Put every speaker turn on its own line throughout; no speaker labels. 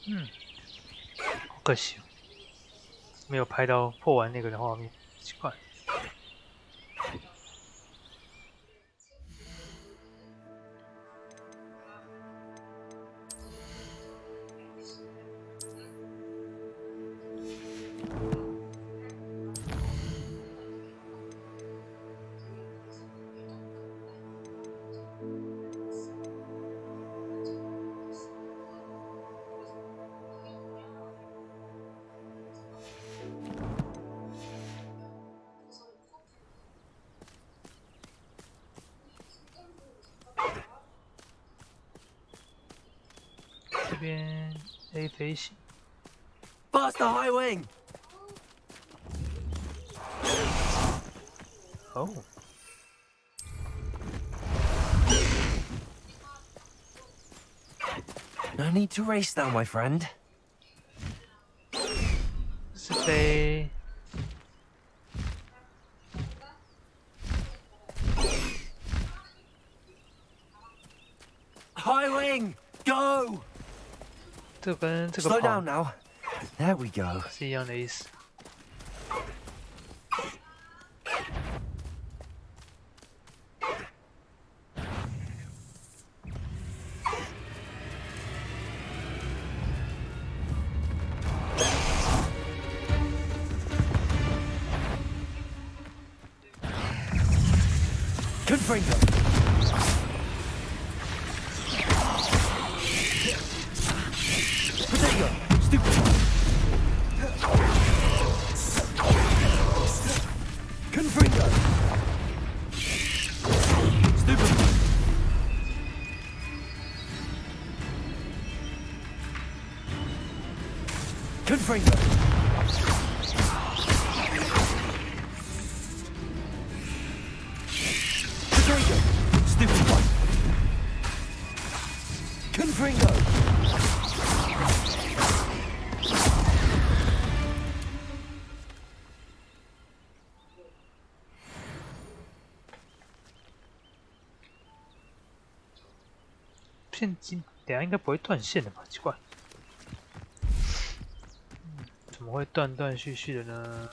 好可惜哦，没有拍到破完那个的画面，奇怪。这边 A 飞行。
Faster high wing!
哦。
No need to race now, my friend.
是飞。
High wing, go!
这跟这个
Slow
跑
down now. There we go.
是一样的意思。
Confringo. Potato. Stupid. Confringo. Stupid. Confringo. Potato. Stupid one. Confringo.
片金等下应该不会断线的吧？奇怪，怎么会断断续续的呢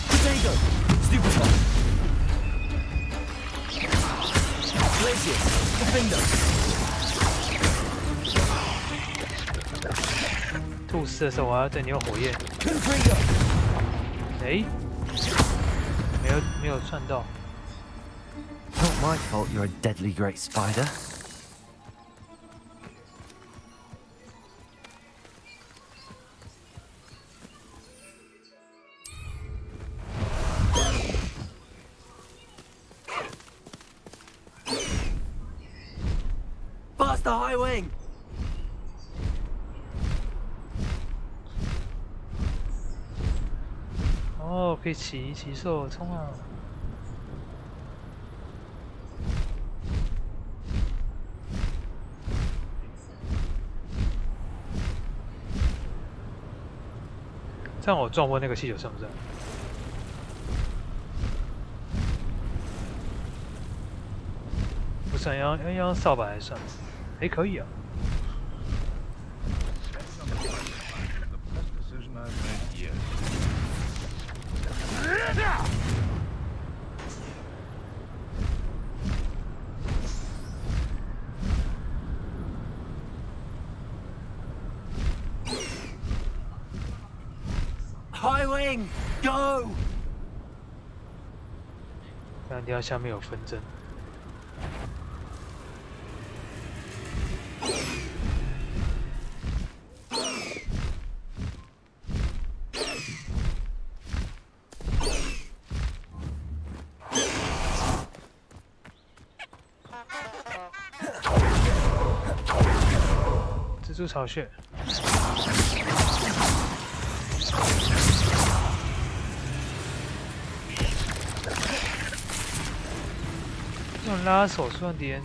？Potato.
Stupid one. Glacier. Defender.
吐丝的时候我还要对你用火焰。
Confringo.
哎，没有算到。
Not my fault you're a deadly great spider. Faster high wing.
哦，可以骑兽冲啊！这样我撞破那个气球算不算？不算，要用扫把来算。哎，可以啊。
High wing, go!
两条下面有纷争。蜘蛛巢穴。 用拉手算敌人。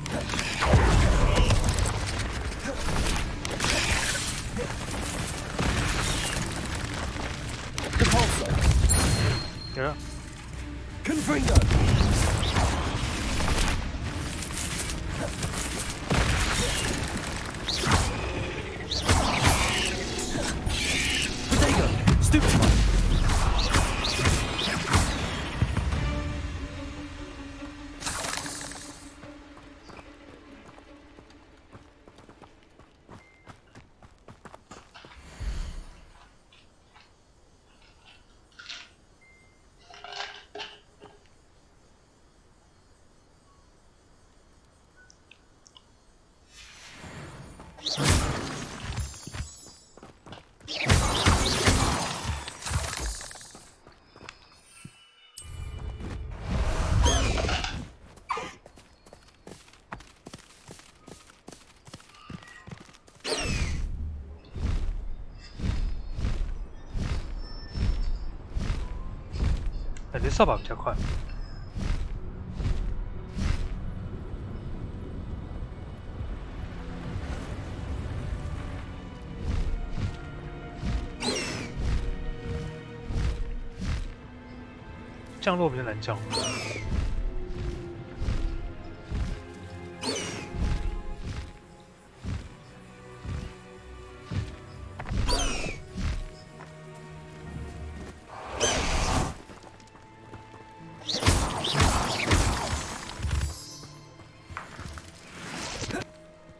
学了。
Confringo. Protego. Stupefy.
感觉扫把比较快。降落比较难降。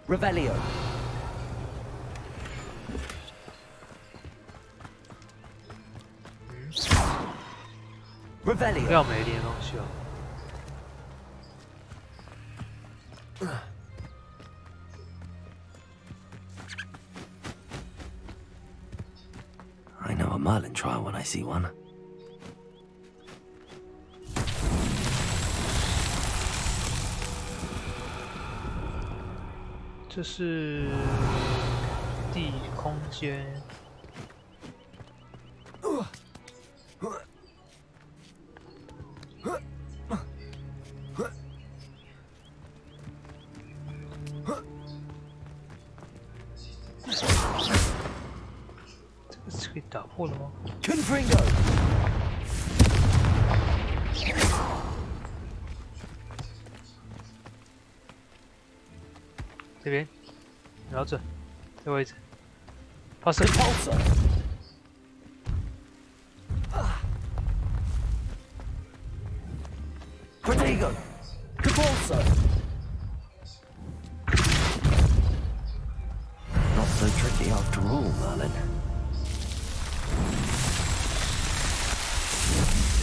Revelio. Revelio.
不要没点东西哦。
I know a Merlin trial when I see one.
这是地空间。这个是可以打破的吗？
Confringo.
这边，瞄准，这个位置，发射。
Repulsor. Protego. Repulsor. Not so tricky after all, Merlin.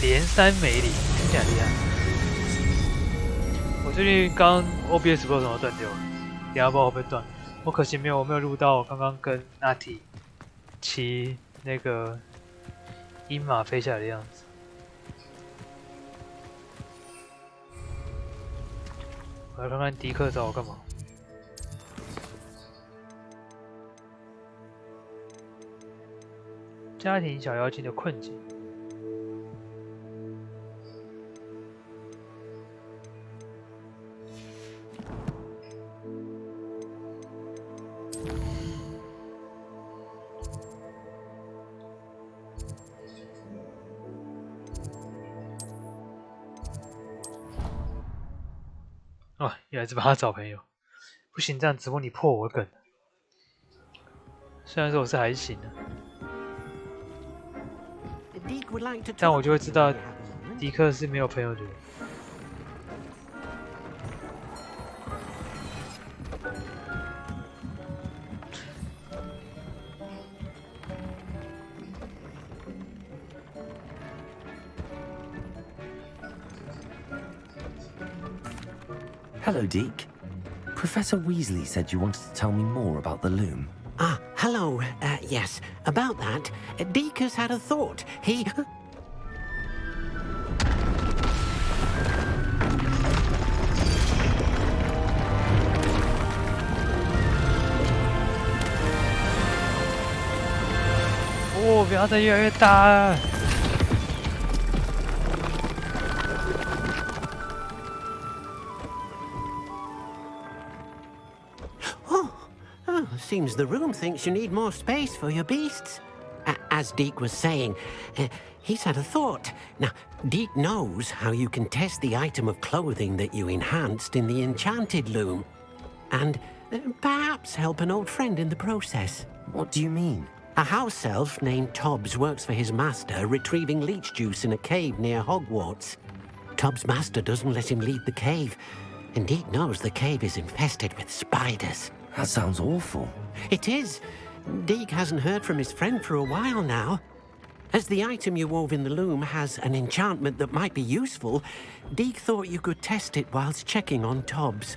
连三没零，听起来厉害。我最近刚 OBS 不知道怎么断掉了，等下不知道会不会断。我可惜没有录到我刚刚跟纳提骑那个鹰马飞下来的样子。我来看看迪克找我干嘛。家庭小妖精的困境。哦，原来是帮他找朋友。不行，这样直播你破我梗。虽然说我是还行的，但我就会知道迪克是没有朋友的人。
Hello, Deke. Professor Weasley said you wanted to tell me more about the loom.
Ah, hello. Yes, about that. Deke has had a thought. He...
哦，不要再越来越大了。
Oh, seems the room thinks you need more space for your beasts. as Deke was saying, he's had a thought. Now, Deke knows how you can test the item of clothing that you enhanced in the enchanted loom. And perhaps help an old friend in the process.
What do you mean?
A house elf named Tobbs works for his master, retrieving leech juice in a cave near Hogwarts. Tobbs' master doesn't let him leave the cave, and Deke knows the cave is infested with spiders.
That sounds awful.
It is. Deke hasn't heard from his friend for a while now. As the item you wove in the loom has an enchantment that might be useful, Deke thought you could test it whilst checking on Tobbs.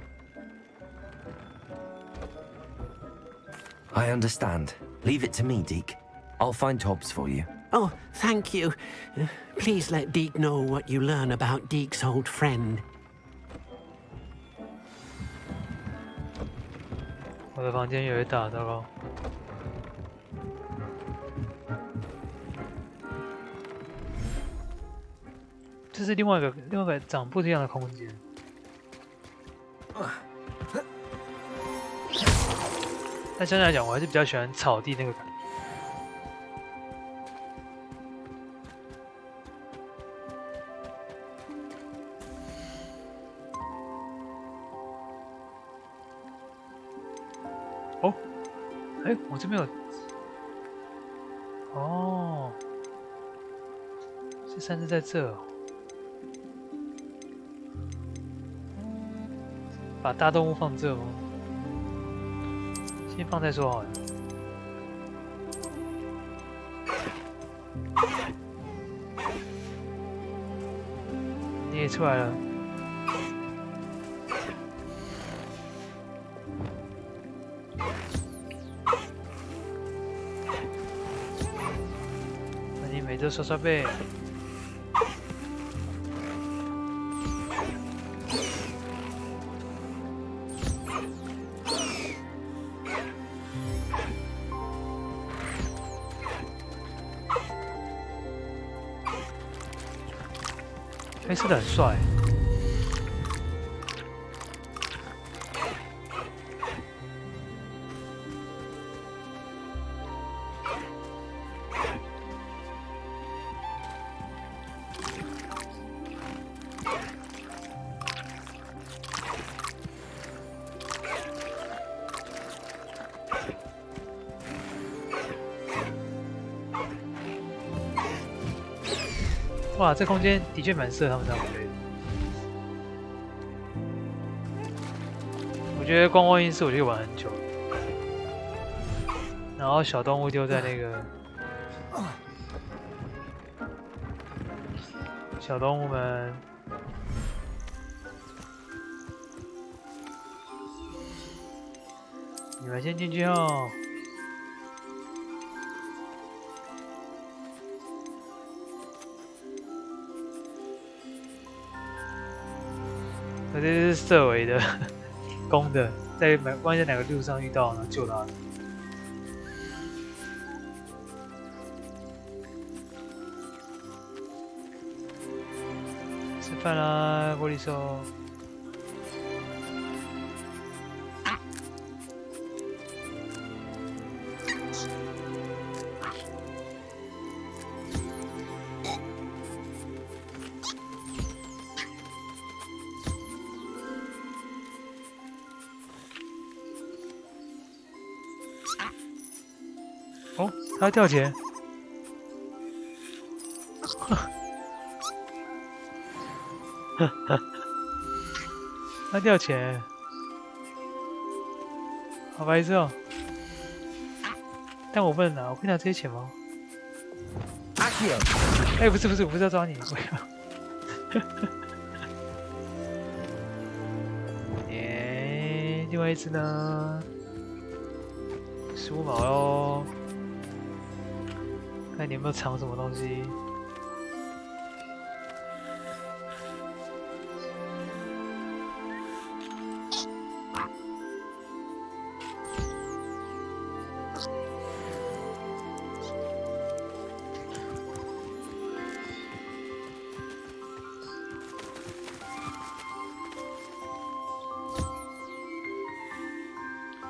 I understand. Leave it to me, Deke. I'll find Tobbs for you.
Oh, thank you. Please let Deke know what you learn about Deke's old friend.
我的房间有一打，糟糕。这是另外一个长不一样的空间。但相对来讲，我还是比较喜欢草地那个感觉。哦，哎，我这边有。哦，这山是在这哦。把大动物放这吗？先放再说好了。你也出来了。那你每周刷刷背。黑色的很帅。哇，这空间的确蛮适合他们这样飞的。我觉得观光因素我就玩很久，然后小动物丢在那个小动物们，你们先进去哦。我这是设为的，公的，万一在哪个路上遇到，然后救他。吃饭啦，玻璃手。哦，他要掉钱，他掉钱，好白痴哦！但我不能拿，我可以拿这些钱吗？哎，不是，我不是要抓你，我要。哎，另外一只呢？15毛喽。看你有没有藏什么东西。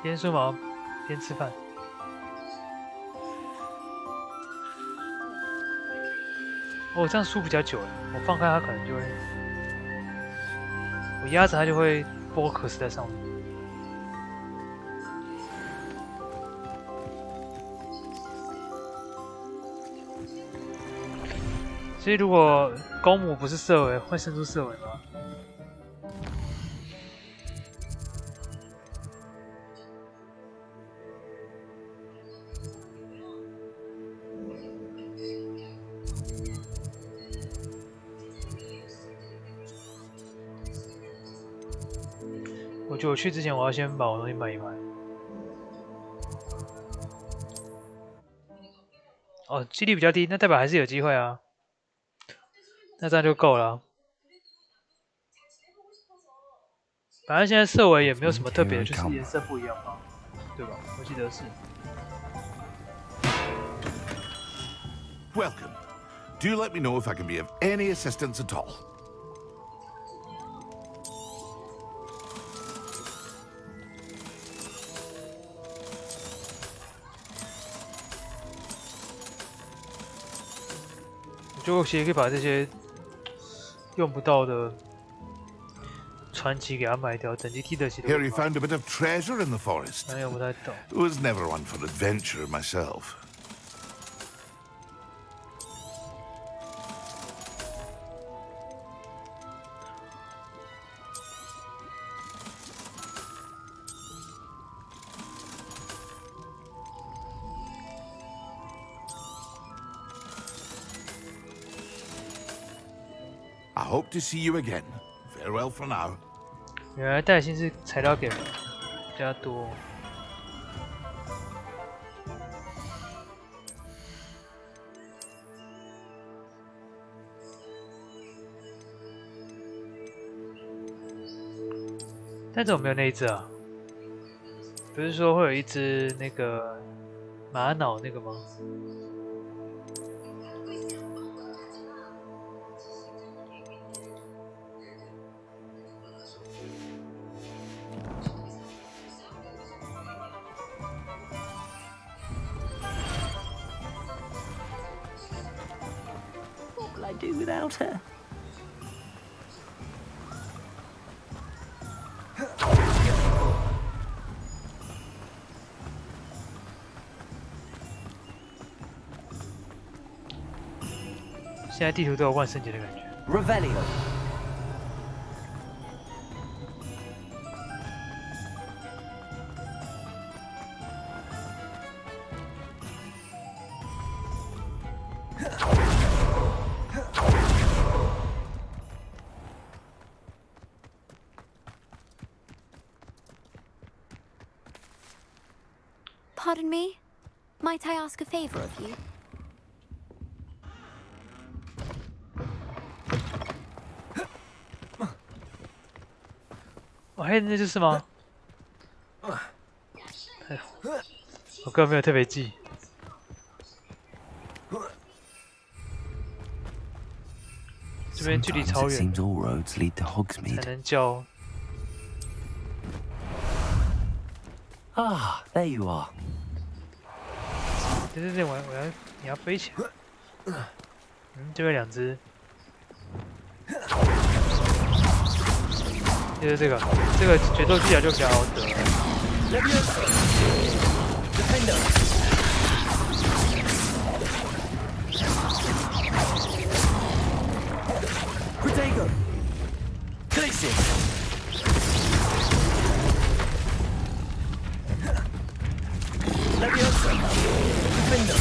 边梳毛边吃饭。哦，这样输比较久了，我放开它可能就会，我压着它就会 focus 在上面。所以如果公母不是色尾，会生出色尾吗？我觉得我去之前，我要先把我东西买一买。哦，几率比较低，那代表还是有机会啊。那这样就够了。反正现在色尾也没有什么特别的，就是颜色不一样嘛，对吧？我记得是。
Welcome. Do let me know if I can be of any assistance at all.
我觉得我其实可以把这些用不到的传奇给它卖掉，等级低的其实。
Here you found a bit of treasure in the forest.
没有，不太懂。
Was never one for adventure myself. I hope to see you again. Farewell for now.
原来带薪是材料给比较多。但怎么没有那一只啊？不是说会有一只那个玛瑙那个吗？
What will I do without her?
现在地图都有万圣节的感觉。
Revelio.
Pardon me? Might I ask a favor of you?
哦，黑那就是吗？哎呦，我根本没有特别记。这边距离
Sometimes
超
it
远
seems all roads lead to
才
Hogsmeade.
能叫。
Ah, there you are.
对对对，你要飞起来。这边两只。就是这个决斗技巧就比较好得。
Protego. Glacier. Leviosa. Defender.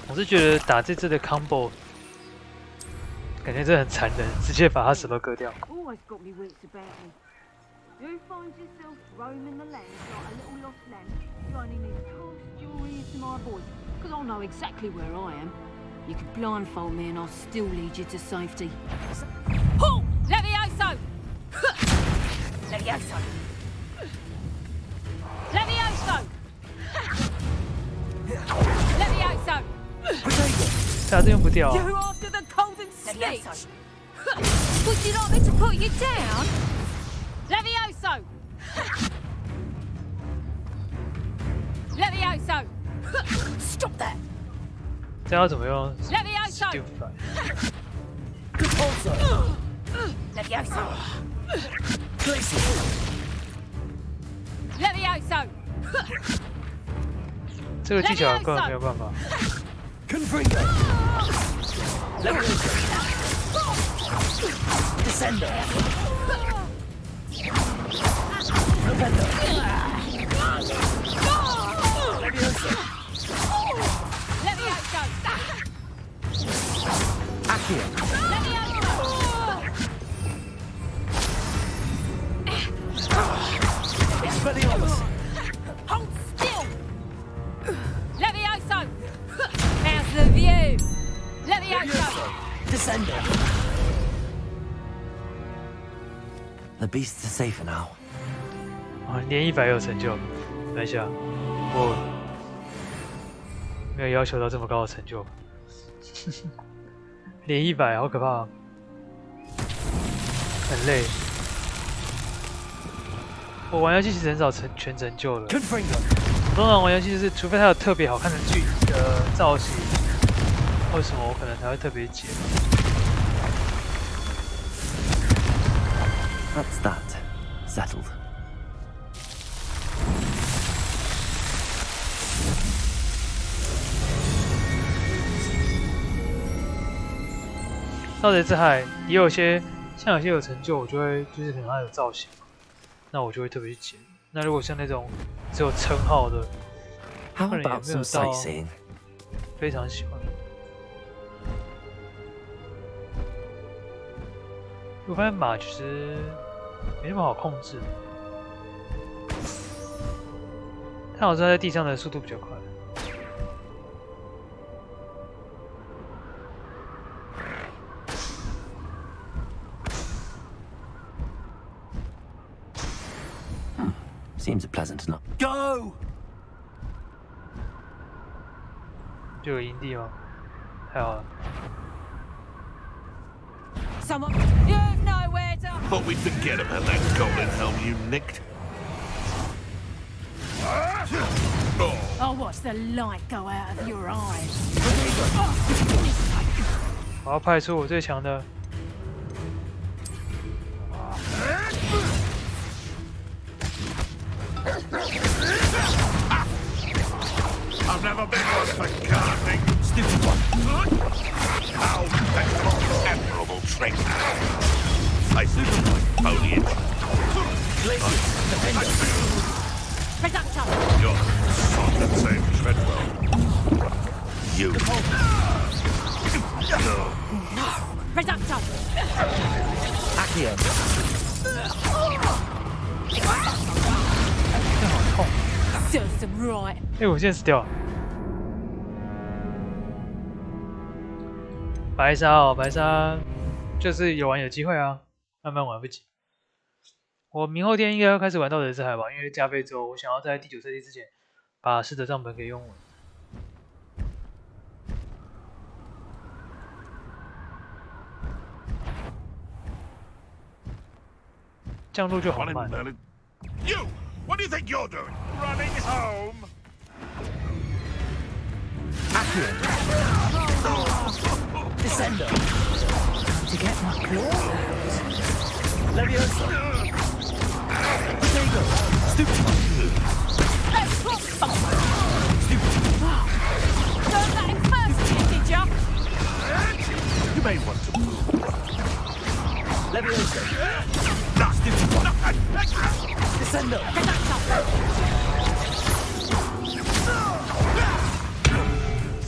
我是觉得打这次的 combo 感觉真的很残忍，直接把他什么割掉。
Always got me wits about me. You find yourself roaming the land like a little lost lamb, you only need to cast your ears to my voice, because I know exactly where I am. You could blindfold me and I'll still lead you to safety. Halt! Levioso! Levioso! Levioso! Levioso!
打这用不掉、啊。
You after the cold and snitch! Would you like me to put you down? Levioso! Levioso! Stop that!
这要怎么用
Levioso!
stupid？
Levioso! Levioso!
这个技巧根本没有办法。
Descender.
Levioso!
Accio. Expelliarmus.
Hold still! Levioso! How's the view? Levioso!
Descender. The beasts are safer now.
啊，连100有成就，等一下，我没有要求到这么高的成就，连100好可怕，很累。我玩游戏其实很少全成就的，通常玩游戏就是除非它有特别好看的造型，或什么我可能才会特别解。
That's that. Settled.
盗贼之海也有些，像有些有成就，我就会就是可能它有造型，那我就会特别去捡。那如果像那种只有称号的，
How
可能也
about
没有
some
到
sightseeing?
非常喜欢。我发现马其实没那么好控制，它好像在地上的速度比较快。
Seems a pleasant enough. Go!
就有营地吗？太好了。
Someone, you've nowhere to.
Thought we'd forget about that golden helm you nicked.
I'll watch the light go out of your eyes.
我要派出我最强的。
I've never been one for gardening. Stupid one. How that admirable trick. I supervise foliage.
Reductor!
You're soft and same Treadwell. You.
Reductor!
Accio.
这好痛！
Serves them right.
哎，我现在死掉了。白沙哦，白沙就是有玩有机会啊，慢慢玩不急。我明后天应该要开始玩盗贼之海吧，因为加倍之后，我想要在第9赛季之前把狮子账本给用完。降路就好慢。
You! What do you think you're doing? Running home?
Accio. Descender. To get my claws out. Levioso. Potato. Stupid one. Stupid.
Don't let him first, did ya?
You may want to move.
Levioso.
Stupid one.
Descender.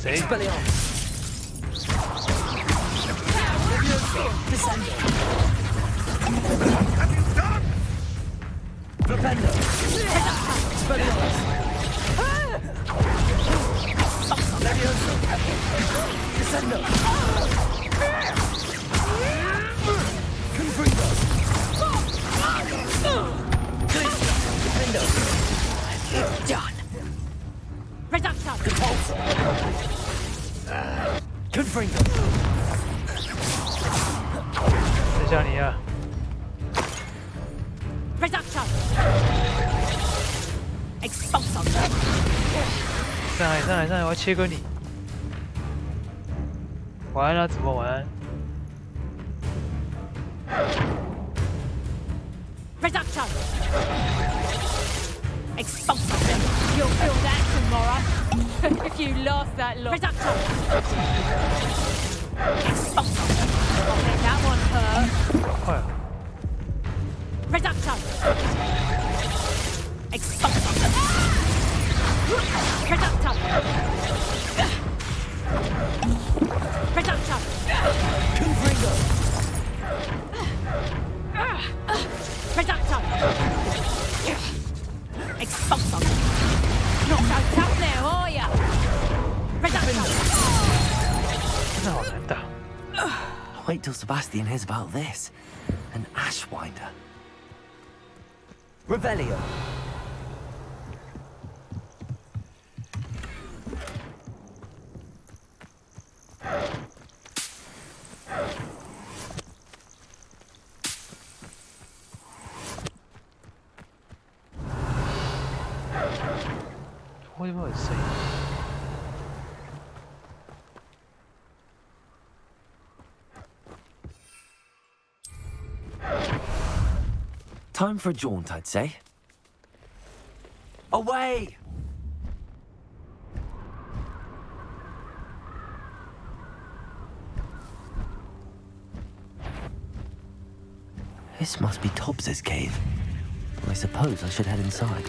谁？
Expelliarmus. Levioso. Descender.
Have you done?
Flipendo. Expelliarmus. Levioso. Descender. Confringo. Defendo.
Done. Reductor!
Repulsor. Confringo.
等一下你啊！
Reductor! Expulsor!
上来，我要切割你！晚安啊，子墨，晚安。
Reducto! Expulso! You'll feel that tomorrow if you last that long. Reducto! Expulso! I'll let that one hurt.
快啊！
Reducto! Expulso! Reducto! Reducto!
Confringo!
Reducto! Expulso! Not so tough now, are ya? Reducto!
真的好难打。
Wait till Sebastian hears about this. An Ashwinder. Revelio.
What am I saying?
Time for a jaunt, I'd say. Away! This must be Tobbs's cave. I suppose I should head inside.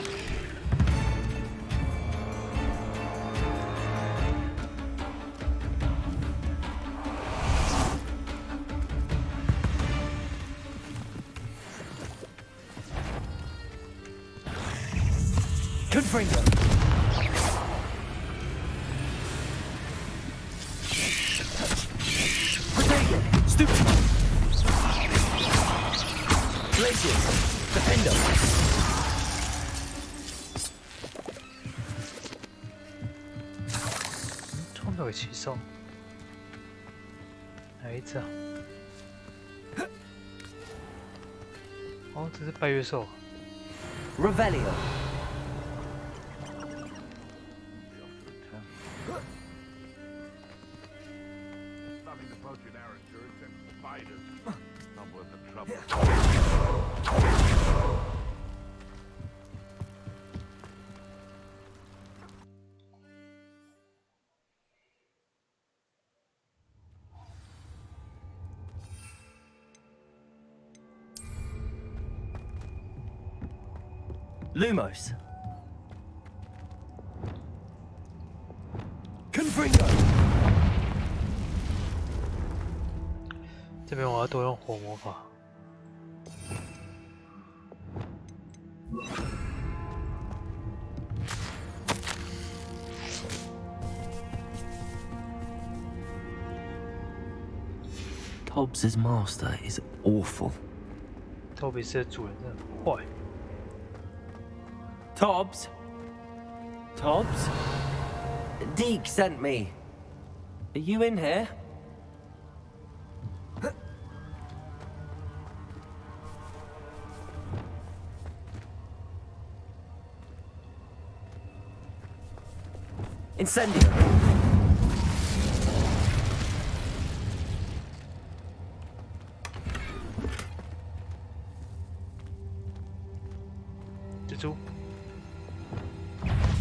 Confringo. Protego. Stupid. Glacius. Defendo.
"创造给骑兽，哪一只啊？哦，这是拜月兽。
Revelio.
Nothing approaching our insurance and spiders. Not worth the trouble.
Lumos. Confringo.
这边我要多用火魔法。
Tobbs's master is awful.
托比斯的主人真的很坏。
Tobbs? Tobbs? Deke sent me. Are you in here? Incendio.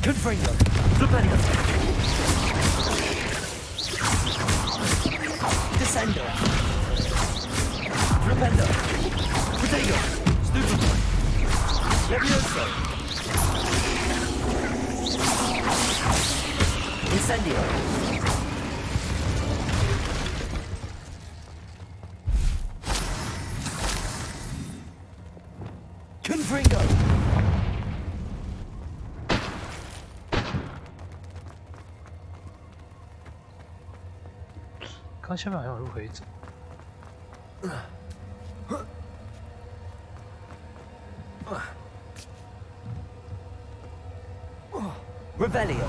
Confringo. Flipendo. Descendo. Flipendo. Protego. Stupid. Levioso. Incendio. Confringo.
刚下面好像有路可以走。
Revelio.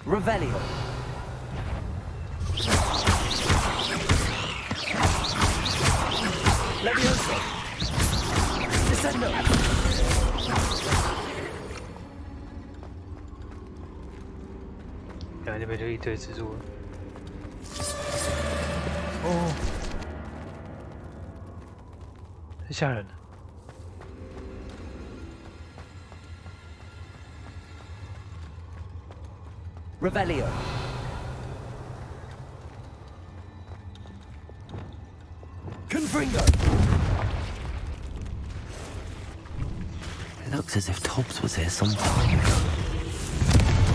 Revelio. Levioso. Descendo.
然后这边就一堆蜘蛛了。哦，太吓人了。
Revelio. Confringo. It looks as if Tobbs was here some time ago.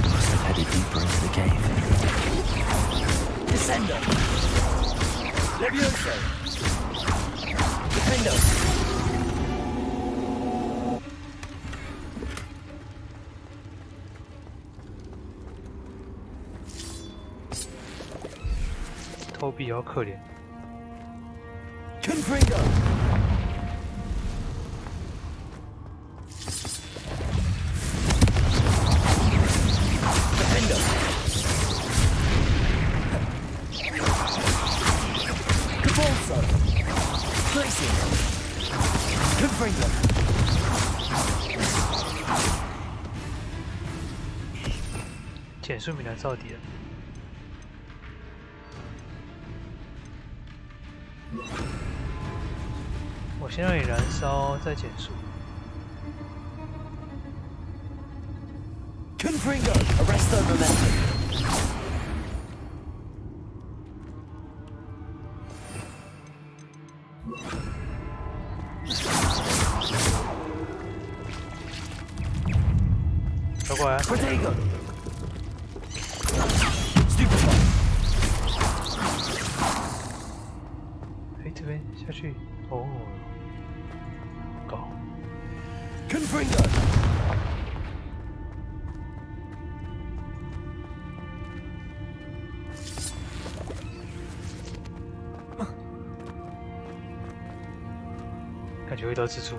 Must have headed deeper into the cave. Descendo. Levioso. Defendo.
Toby 好可怜。
Confringo. Defendo. Cabolso. Placing. Confringo.
减速米兰到底了。我先让你燃烧，再减速。
Confringo. Arresto momentum.
走过来。
Protego. Stupefy.
哎，这边下去。哦，搞。
Confringo.
感觉会到蜘蛛。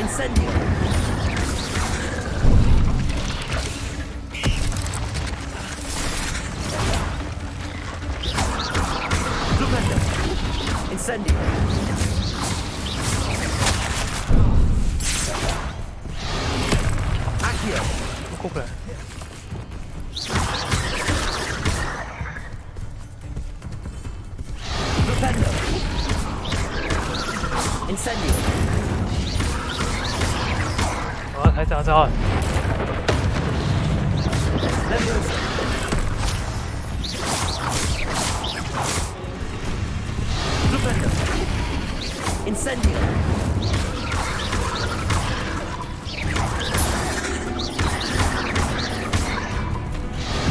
Incendio. Stupendo. Incendio. Accio.
过不来。
Stupendo. Incendio.
我要开大招了。
Levioso. Stupendo. Incendio.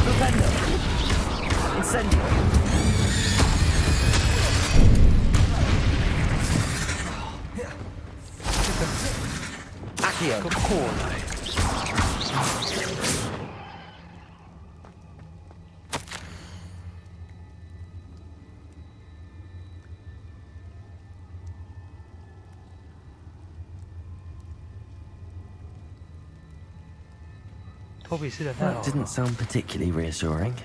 Stupendo. Incendio. Accio.
个过来。托比斯人太好
That
了。
didn't sound particularly reassuring.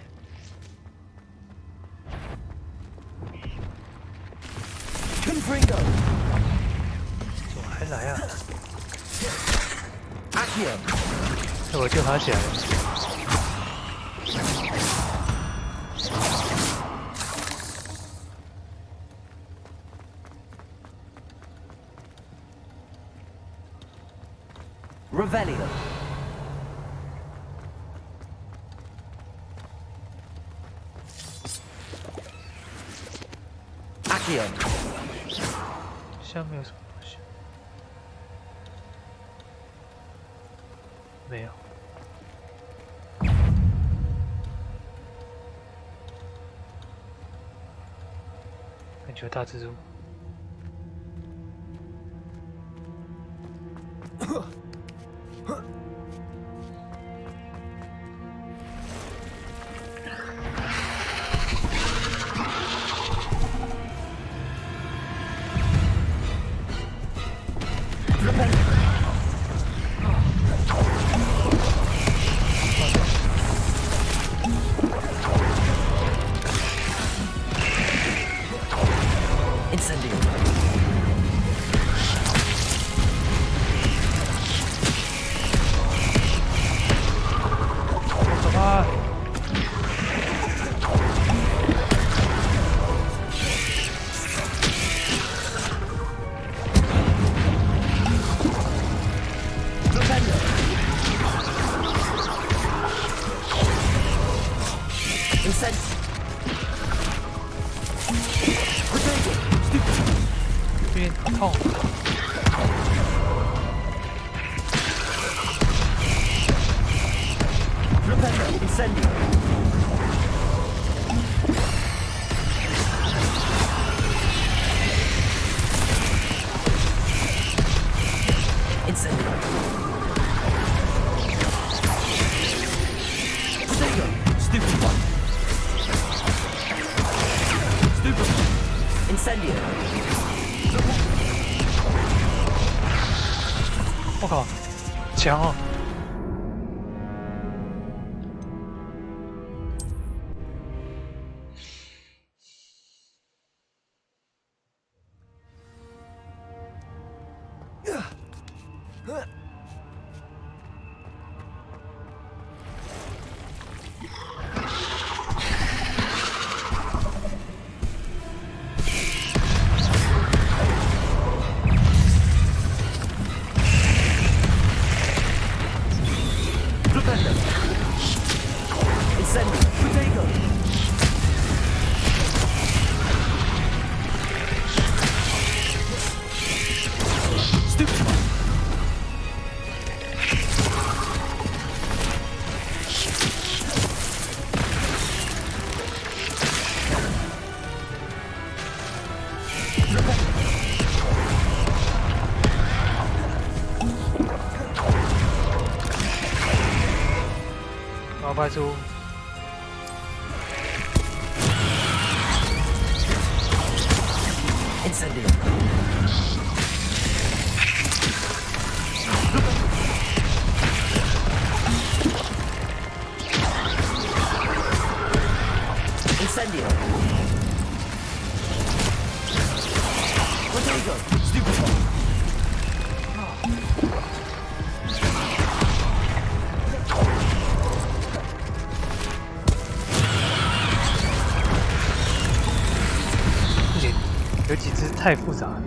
Confringo.
怎么还来啊？
Accio.
那我救他起来了。
Revelio. Accio.
像没有什么东西，没有。感觉大蜘蛛。我靠，强哦！快出！有几只太复杂了。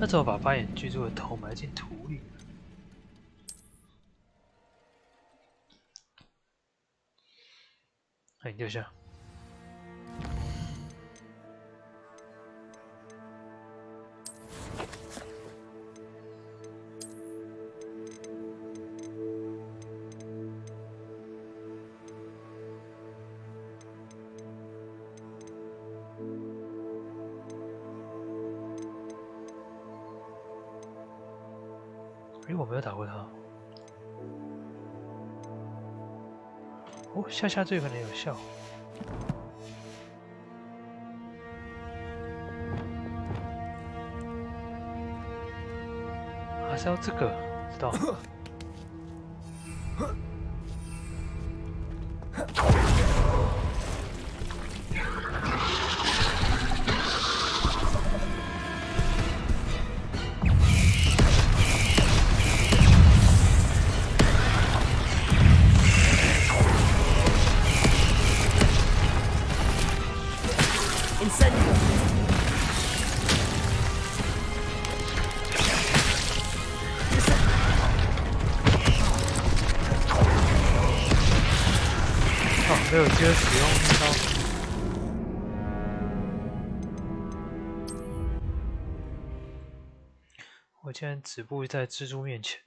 那怎么把发眼居住的头埋进土里？哎，掉下。哎，我没有打过他。哦，下坠可能有效。还是要这个，知道。没有机会使用那招。我竟然止步在蜘蛛面前。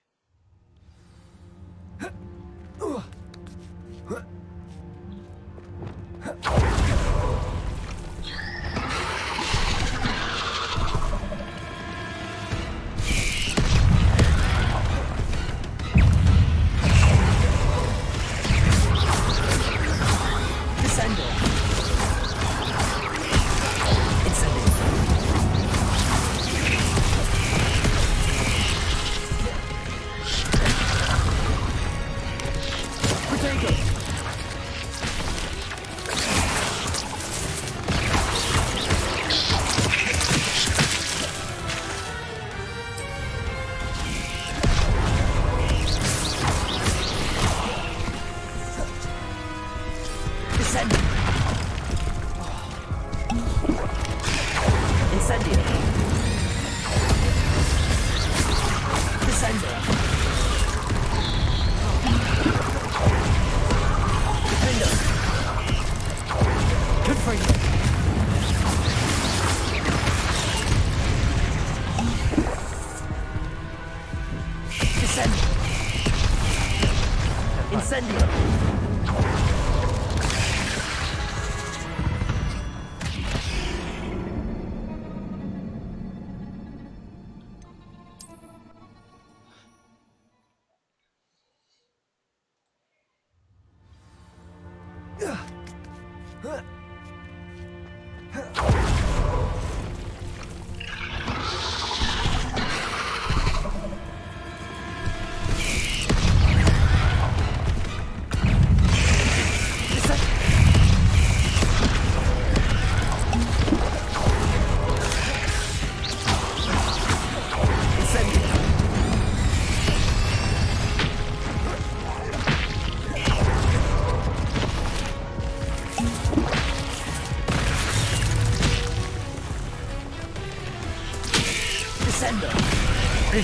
哎，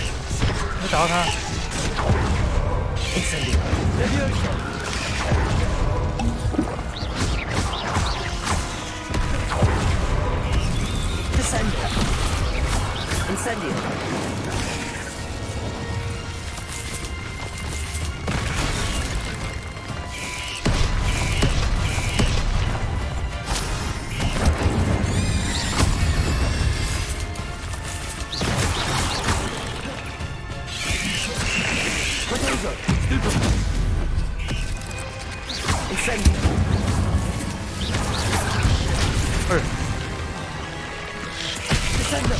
没打到他。
Incendio.
Potato. Stupid. Incendio. Descendo.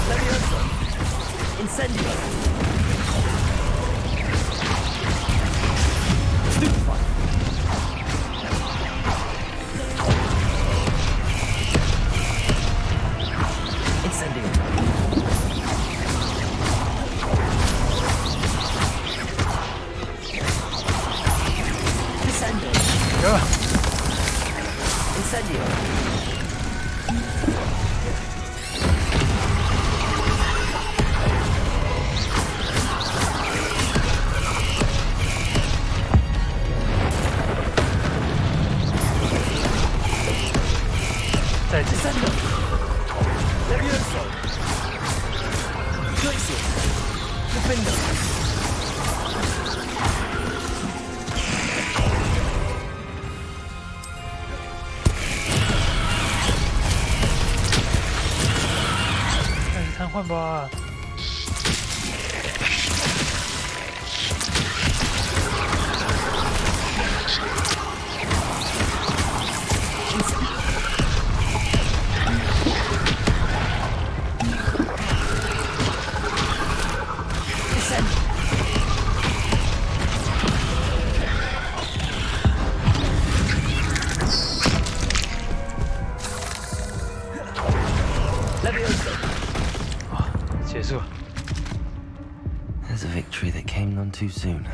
Levioso. Incendio. Stupefy. Incendio. Descendo. Incendio. Descendo. Levioso. Glacier. Defender.
瘫痪吧！结束了。
There's a victory that came none too soon.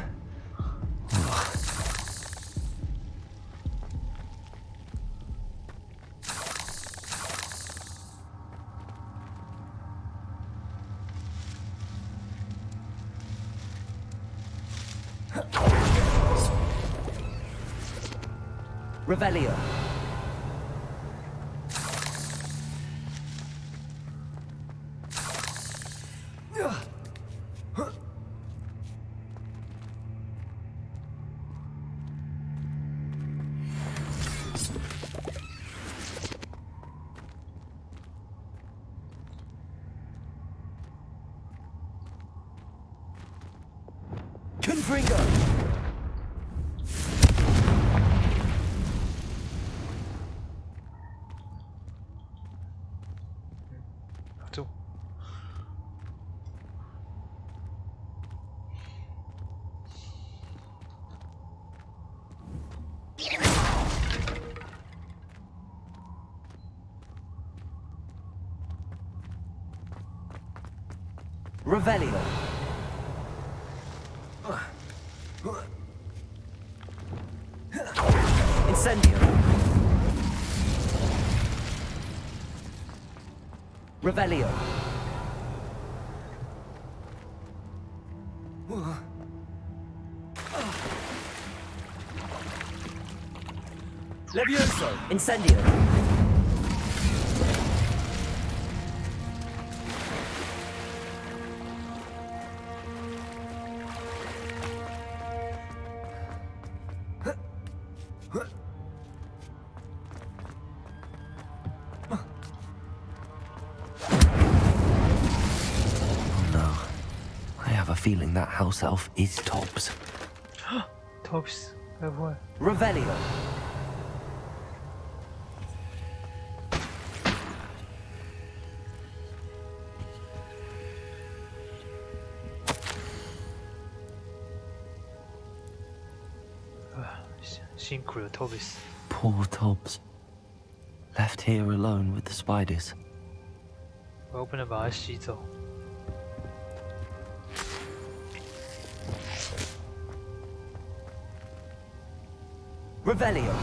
Revelio. Confringo.
住。
Revelio. Incendio. Revelio. Levioso. Incendio.
Feeling that house elf is Tobbs.
Tobbs， 该不会？
Revelio.
Ah, 辛苦了 Tobbs。
Poor Tobbs. Left here alone with the spiders.
我又不能把它吸走。
Revelio.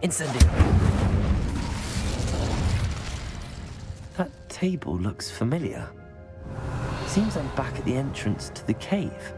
Incendio.
That table looks familiar. Seems I'm back at the entrance to the cave.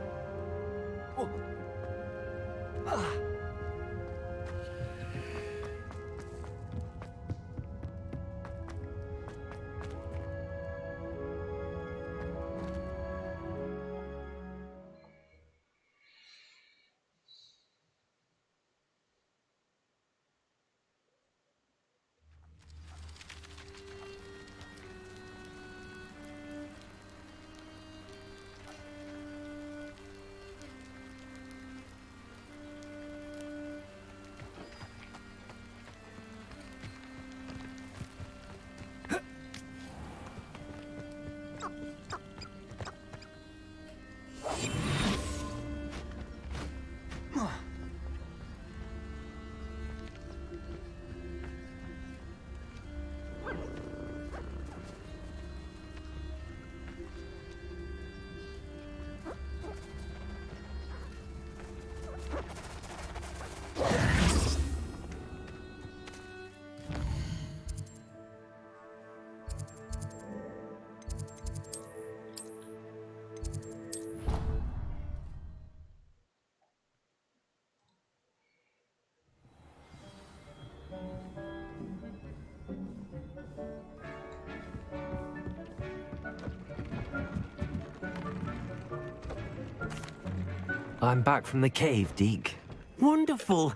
I'm back from the cave, Deke.
Wonderful.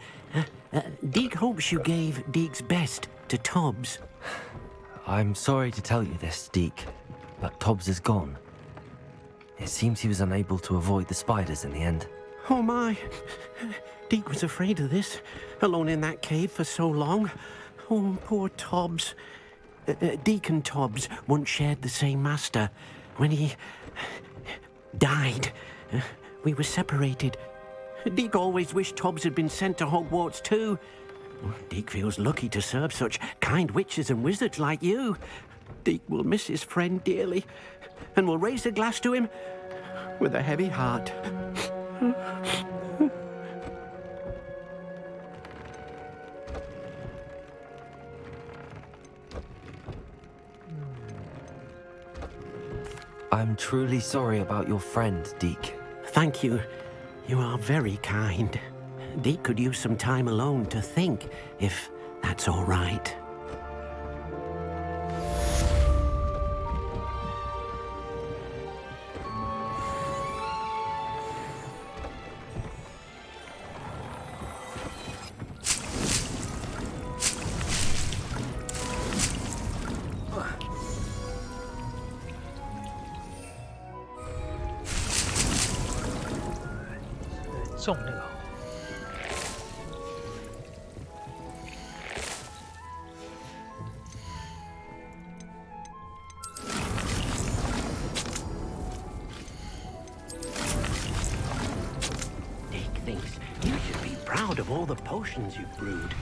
Deke hopes you gave Deke's best to Tobbs.
I'm sorry to tell you this, Deke, but Tobbs is gone. It seems he was unable to avoid the spiders in the end.
Oh my. Deke was afraid of this, alone in that cave for so long. Oh, poor Tobbs. Deke and Tobbs once shared the same master. When he died, we were separated. Deke always wished Tobbs had been sent to Hogwarts too. Deke feels lucky to serve such kind witches and wizards like you. Deke will miss his friend dearly, and will raise a glass to him with a heavy heart.
I'm truly sorry about your friend, Deke.
Thank you. You are very kind. Deke could use some time alone to think, if that's all right. Thinks you should be proud of all the potions you've brewed.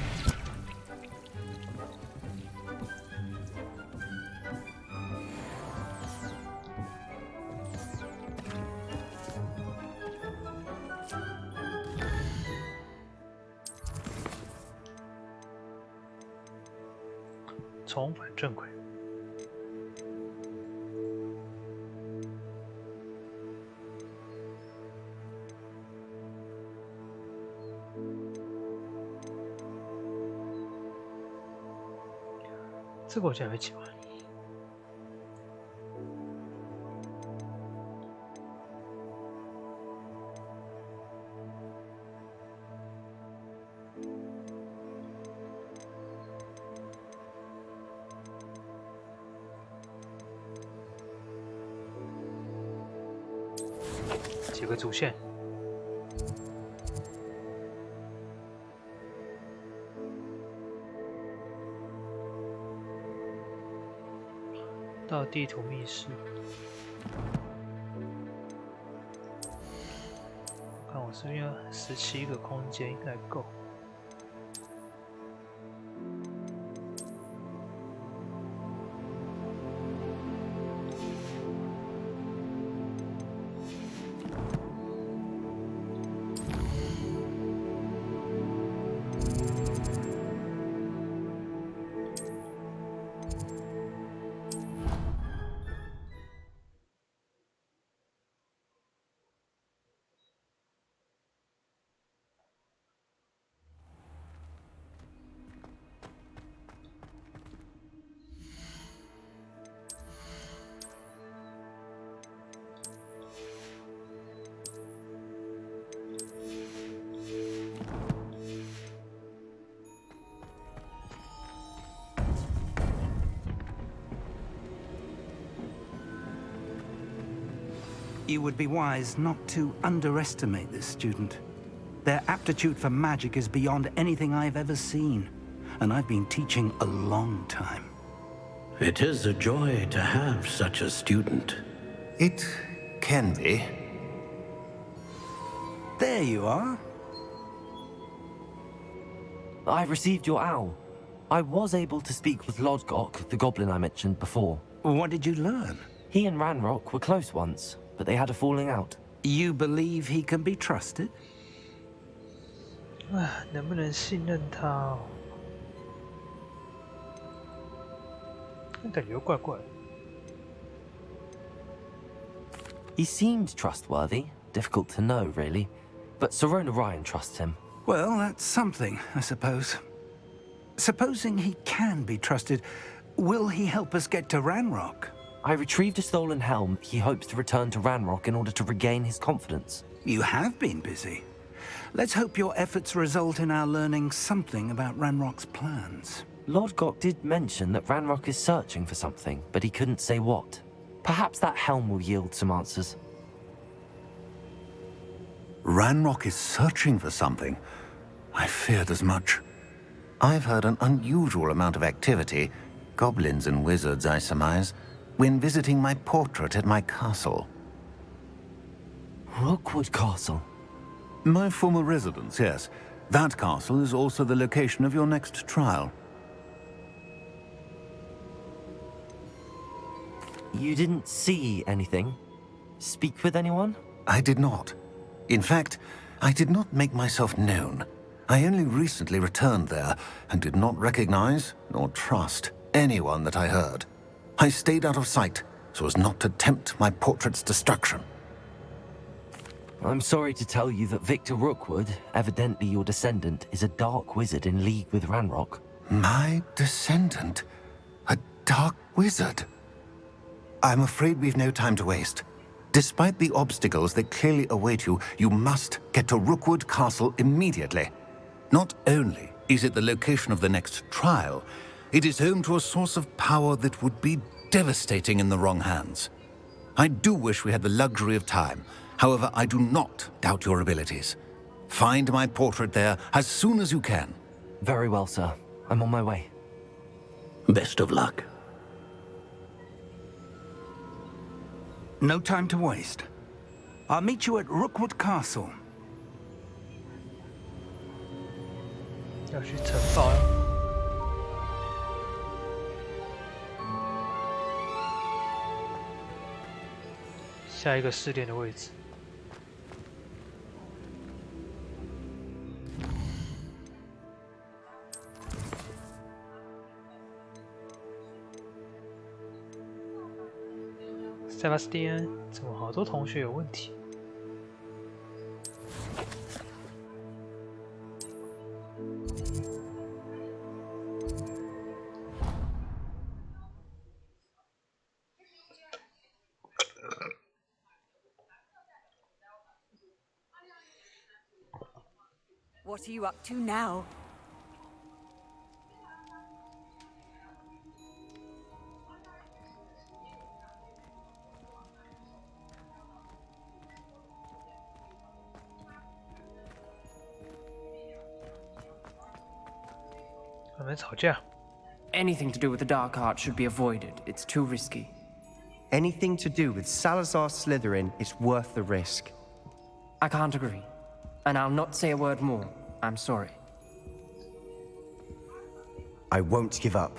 重返正轨。这个我现在没起完。几个主线。到地图密室，看我这边有17个空间，应该够。
You would be wise not to underestimate this student. Their aptitude for magic is beyond anything I've ever seen, and I've been teaching a long time.
It is a joy to have such a student.
It can be.
There you are.
I've received your owl. I was able to speak with Lodgok, the goblin I mentioned before.
What did you learn?
He and Ranrock were close once, but they had a falling out.
You believe he can be trusted?
能不能信任他哦？感觉怪怪的。
He seemed trustworthy. Difficult to know, really. But Sirona Ryan trusts him.
Well, that's something, I suppose. Supposing he can be trusted, will he help us get to Ranrock?
I retrieved a stolen helm. He hopes to return to Ranrock in order to regain his confidence.
You have been busy. Let's hope your efforts result in our learning something about Ranrock's plans.
Lodgok did mention that Ranrock is searching for something, but he couldn't say what. Perhaps that helm will yield some answers.
Ranrock is searching for something. I feared as much. I've heard an unusual amount of activity, goblins and wizards, I surmise, when visiting my portrait at my castle.
Rookwood Castle?
My former residence, yes. That castle is also the location of your next trial.
You didn't see anything? Speak with anyone?
I did not. In fact, I did not make myself known. I only recently returned there and did not recognize nor trust anyone that I heard. I stayed out of sight so as not to tempt my portrait's destruction.
I'm sorry to tell you that Victor Rookwood, evidently your descendant, is a dark wizard in league with Ranrock.
My descendant? A dark wizard? I'm afraid we've no time to waste. Despite the obstacles that clearly await you, you must get to Rookwood Castle immediately. Not only is it the location of the next trial, it is home to a source of power that would be devastating in the wrong hands. I do wish we had the luxury of time. However, I do not doubt your abilities. Find my portrait there as soon as you can.
Very well, sir. I'm on my way.
Best of luck.
No time to waste. I'll meet you at Rookwood Castle.
要去城堡呀。下一个试炼的位置。塞巴斯蒂安，怎么好多同学有问题？What
are you up to now?
Anything to do with the dark art should be avoided. It's too risky.
Anything to do with Salazar Slytherin is worth the risk.
I can't agree. And I'll not say a word more. I'm sorry.
I won't give up.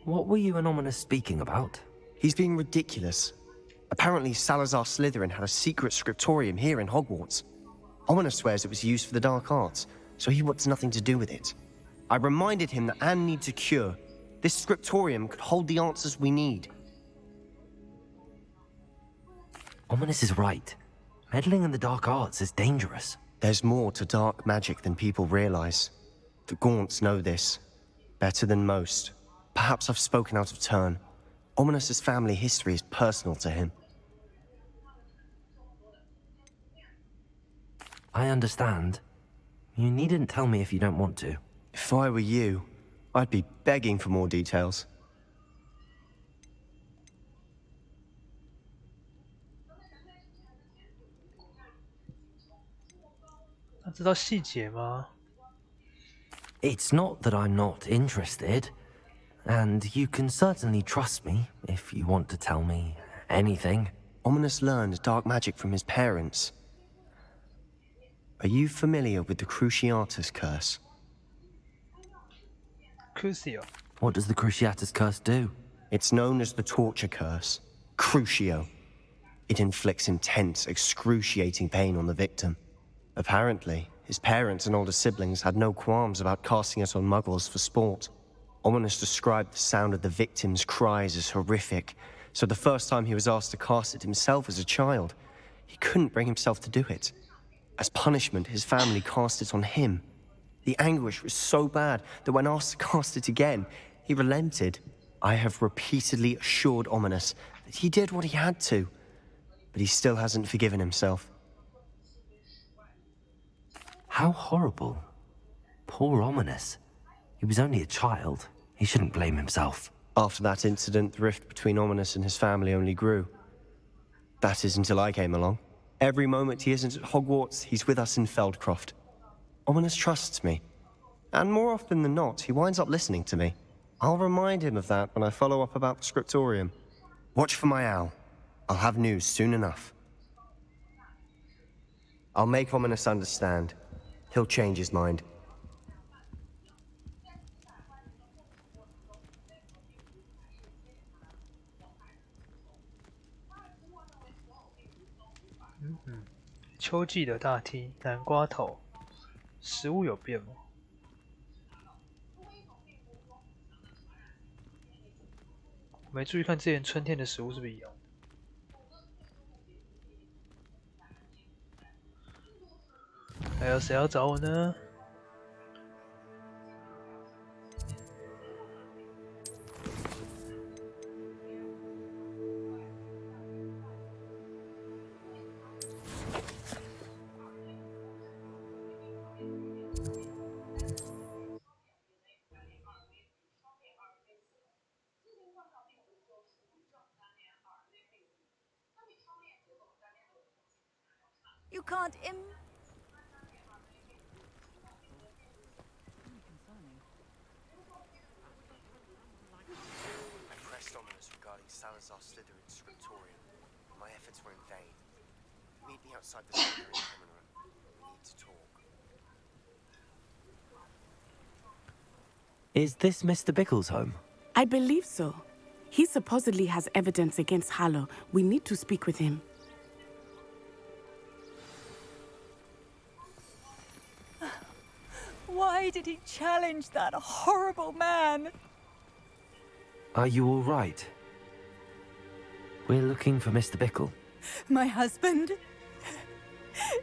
What were you and Ominous speaking about?
He's being ridiculous. Apparently, Salazar Slytherin had a secret scriptorium here in Hogwarts. Ominous swears it was used for the dark arts, so he wants nothing to do with it. I reminded him that Anne needs a cure. This scriptorium could hold the answers we need.
Ominous is right. Meddling in the dark arts is dangerous.
There's more to dark magic than people realize. The Gaunts know this. Better than most. Perhaps I've spoken out of turn. Ominous's family history is personal to him.
I understand. You needn't tell me if you don't want to.
If I were you, I'd be begging for more details.
他知道细节吗？
It's not that I'm not interested, and you can certainly trust me if you want to tell me anything.
Ominous learned dark magic from his parents. Are you familiar with the Cruciatus curse?
Crucio.
What does the Cruciatus curse do?
It's known as the torture curse, Crucio. It inflicts intense, excruciating pain on the victim. Apparently, his parents and older siblings had no qualms about casting it on muggles for sport. Ominous described the sound of the victim's cries as horrific, so the first time he was asked to cast it himself as a child, he couldn't bring himself to do it. As punishment, his family cast it on him. The anguish was so bad that when asked to cast it again, he relented. I have repeatedly assured Ominous that he did what he had to, but he still hasn't forgiven himself.
How horrible. Poor Ominous. He was only a child. He shouldn't blame himself.
After that incident, the rift between Ominous and his family only grew. That is until I came along. Every moment he isn't at Hogwarts, he's with us in Feldcroft. Ominous trusts me. And more often than not, he winds up listening to me. I'll remind him of that when I follow up about the scriptorium. Watch for my owl. I'll have news soon enough. I'll make Ominous understand. He'll change his mind.
嗯嗯，秋季的大梯，南瓜头，食物有变吗？我没注意看之前春天的食物是不是一样的？还有谁要找我呢？
You can't
I pressed Ominous regarding Salazar Slytherin's scriptorium. My efforts were in vain. Meet me outside the Slytherin common room. We need to talk.
Is this Mr. Bickle's home?
I believe so. He supposedly has evidence against Harlow. We need to speak with him.
Why did he challenge that horrible man?
Are you all right? We're looking for Mr. Bickle.
My husband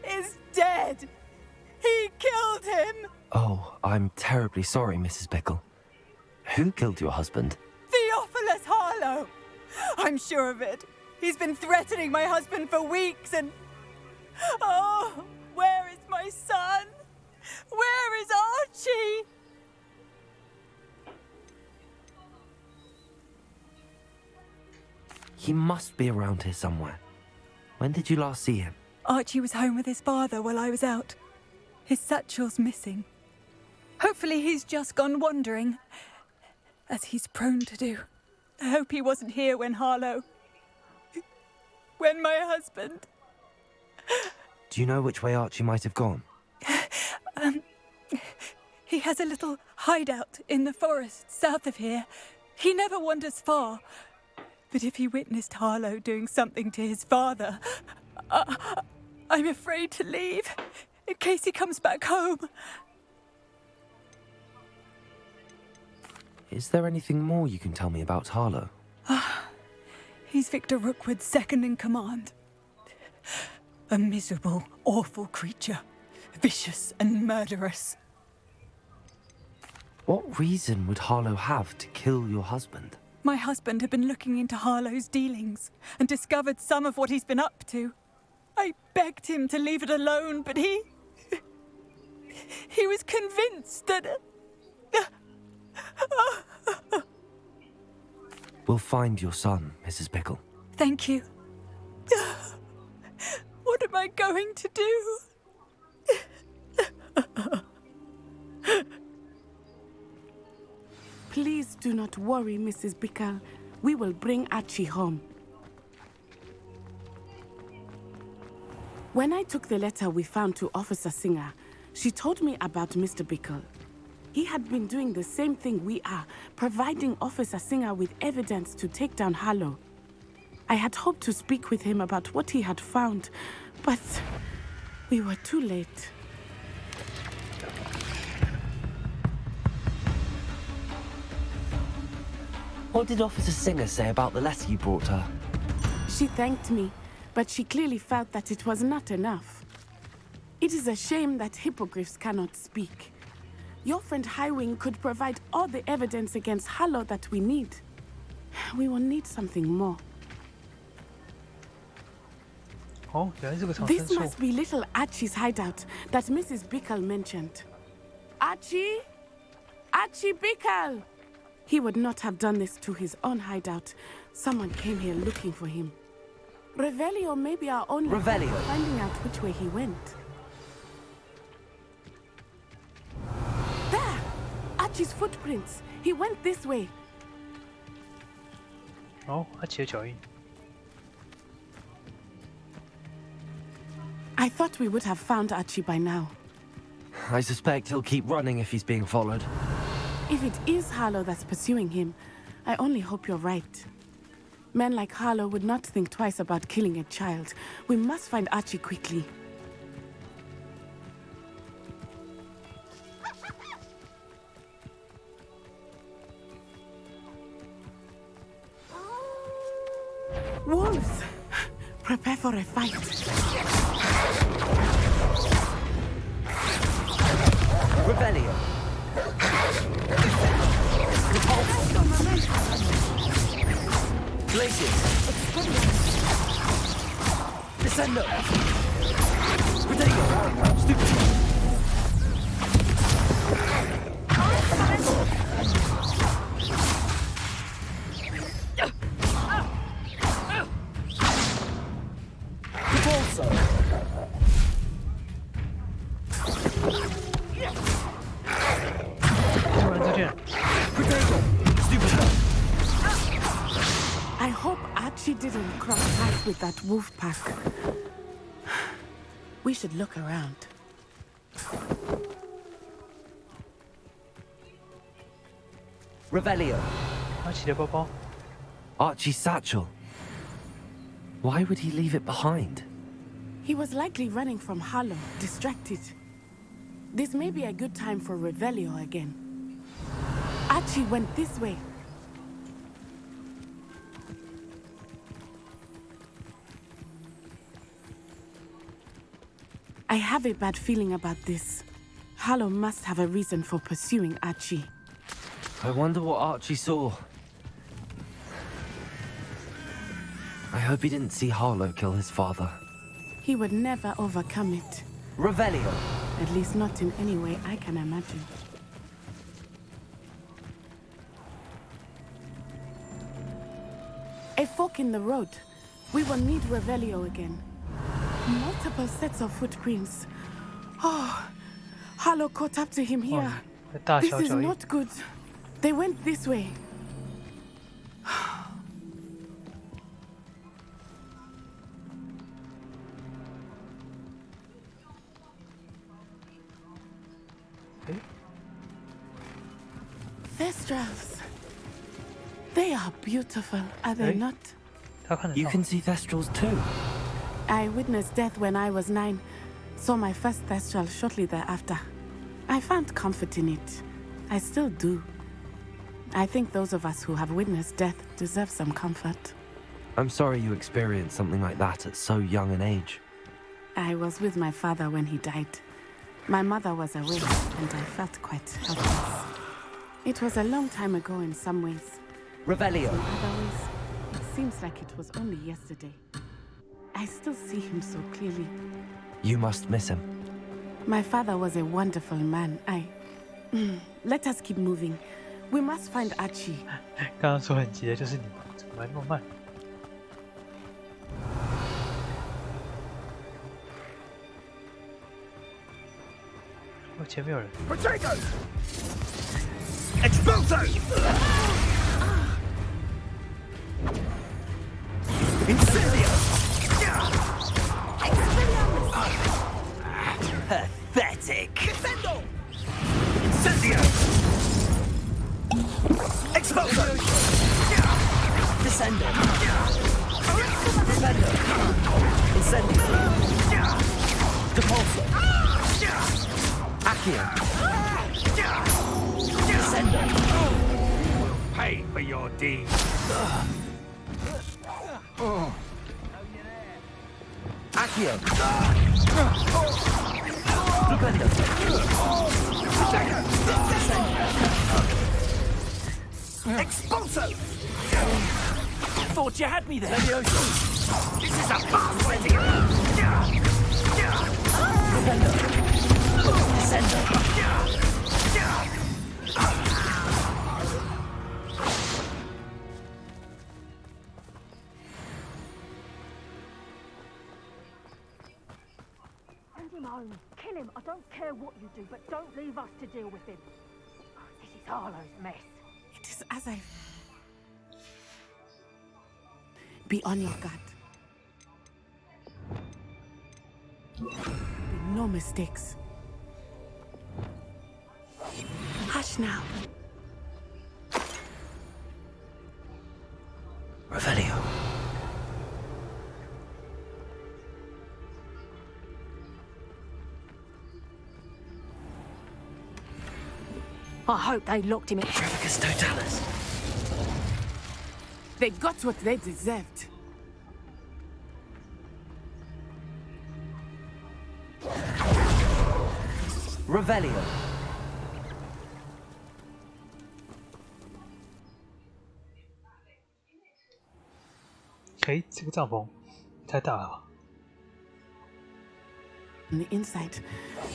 is dead. He killed him.
Oh, I'm terribly sorry, Mrs. Bickle. Who killed your husband?
Theophilus Harlow. I'm sure of it. He's been threatening my husband for weeks and... Oh, where is my son? Where is Archie?
He must be around here somewhere. When did you last see him?
Archie was home with his father while I was out. His satchel's missing. Hopefully he's just gone wandering, as he's prone to do. I hope he wasn't here when Harlow... when my husband...
Do you know which way Archie might have gone?
He has a little hideout in the forest south of here. He never wanders far. But if he witnessed Harlow doing something to his father, I'm afraid to leave, in case he comes back home.
Is there anything more you can tell me about Harlow?
He's Victor Rookwood's second in command. A miserable, awful creature. Vicious and murderous.
What reason would Harlow have to kill your husband?
My husband had been looking into Harlow's dealings and discovered some of what he's been up to. I begged him to leave it alone, but he was convinced that...
We'll find your son, Mrs. Pickle.
Thank you. What am I going to do?
Please do not worry, Mrs. Pickle. We will bring Archie home. When I took the letter we found to Officer Singer, she told me about Mr. Pickle. He had been doing the same thing we are, providing Officer Singer with evidence to take down Harlow. I had hoped to speak with him about what he had found, but we were too late.
What did Officer Singer say about the letter you brought her?
She thanked me, but she clearly felt that it was not enough. It is a shame that hippogriffs cannot speak. Your friend Highwing could provide all the evidence against Harlow that we need. We will need something more.
Oh,
this must be little Archie's hideout that Mrs. Pickle mentioned. Archie? Archie Pickle! He would not have done this to his own hideout. Someone came here looking for him. Revelio may be our only hope of finding out which way he went. There! Archie's footprints. He went this way.
Oh, Archie 的脚印。
I thought we would have found Archie by now.
I suspect he'll keep running if he's being followed.
If it is Harlow that's pursuing him, I only hope you're right. Men like Harlow would not think twice about killing a child. We must find Archie quickly. Wolves! Prepare for a fight.
Revelio. Glaciers. Descendo. Protego. Stupid.
I hope Archie didn't cross paths with that wolf pack. We should look around.
Revelio.
Archie's satchel. Why would he leave it behind?
He was likely running from Harlow, distracted. This may be a good time for Revelio again. Archie went this way. I have a bad feeling about this. Harlow must have a reason for pursuing Archie.
I wonder what Archie saw. I hope he didn't see Harlow kill his father.
He would never overcome it.
Revelio.
At least not in any way I can imagine. A fork in the road. We will need Revelio again. Multiple sets of footprints. Oh, Harlow caught up to him here. This is not good. They went this way. Thestrals. They are beautiful, are they not?
You can see Thestrals too.
I witnessed death when I was 9. Saw my first Thestral shortly thereafter. I found comfort in it. I still do. I think those of us who have witnessed death deserve some comfort.
I'm sorry you experienced something like that at so young an age.
I was with my father when he died. My mother was away, and I felt quite helpless. It was a long time ago in some ways.
Revelio.
In other ways, it seems like it was only yesterday. I still see him so clearly.
You must miss him.
My father was a wonderful man. Let us keep moving. We must find Archie.
刚刚说很急的就是你，怎么来那么慢？哦，前面有人。
Potato! Expulso! Incendio!
Pathetic.
Descendo! Incendio! Expulso!
Descendo. Descendo. Incendio. Depulso. Accio. Descendo.
Pay for your deeds.
Accio. Stupendo.
Expulso!
Thought you had me there.
This is a fast wedding!
Stupendo. Descendo.
Send him home. Kill him. I don't care what you do, but don't leave us to deal with him. This is Harlow's mess.
It is as I... Be on your guard. Be no mistakes. Hush now.
Revelio.
I hope they locked him in.
Trafficus totalis.
They got what they deserved.
Revelio.
哎，这个帐篷太大了吧？
On the inside,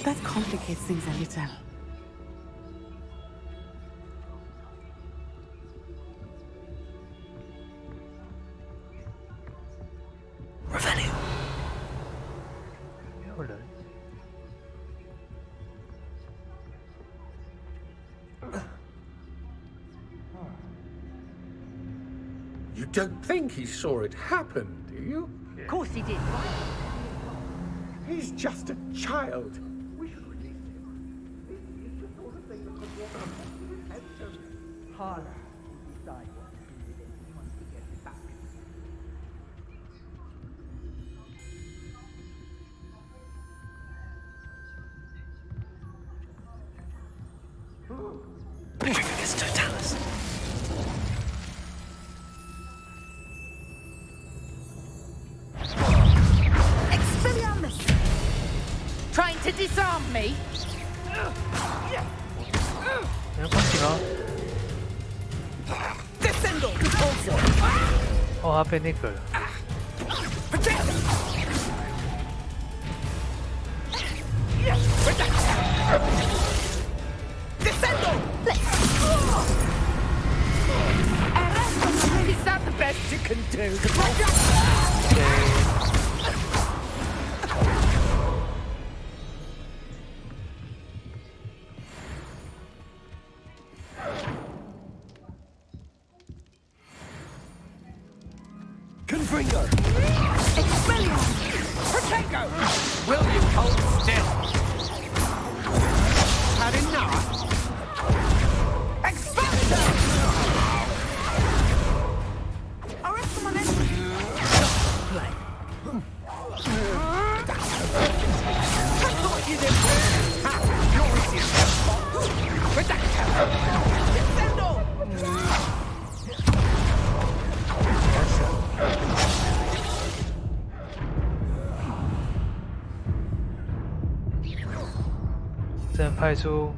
that complicates things a little.
Revelio.
没有人。
You don't think he saw it happen, do you?
Of course he did.
He's just a child. We should release him. It's the sort of thing that could walk up to his head to Harlow will decide what to do with him once he gets it back.
Trafficus totalis.
Expelliarmus! Trying to disarm me?
没有关系吗？
Descendo! Depulso!
哦，他被那个了。
Descendo!
Is that the best you can do?
Confringo.
Expelliarmus!
Protego! Will you hold still? Had enough? Expulso!
Arrest him on entry!
Play.
I thought you did. Ha! You're easy. Protego! Descendo!
正派出。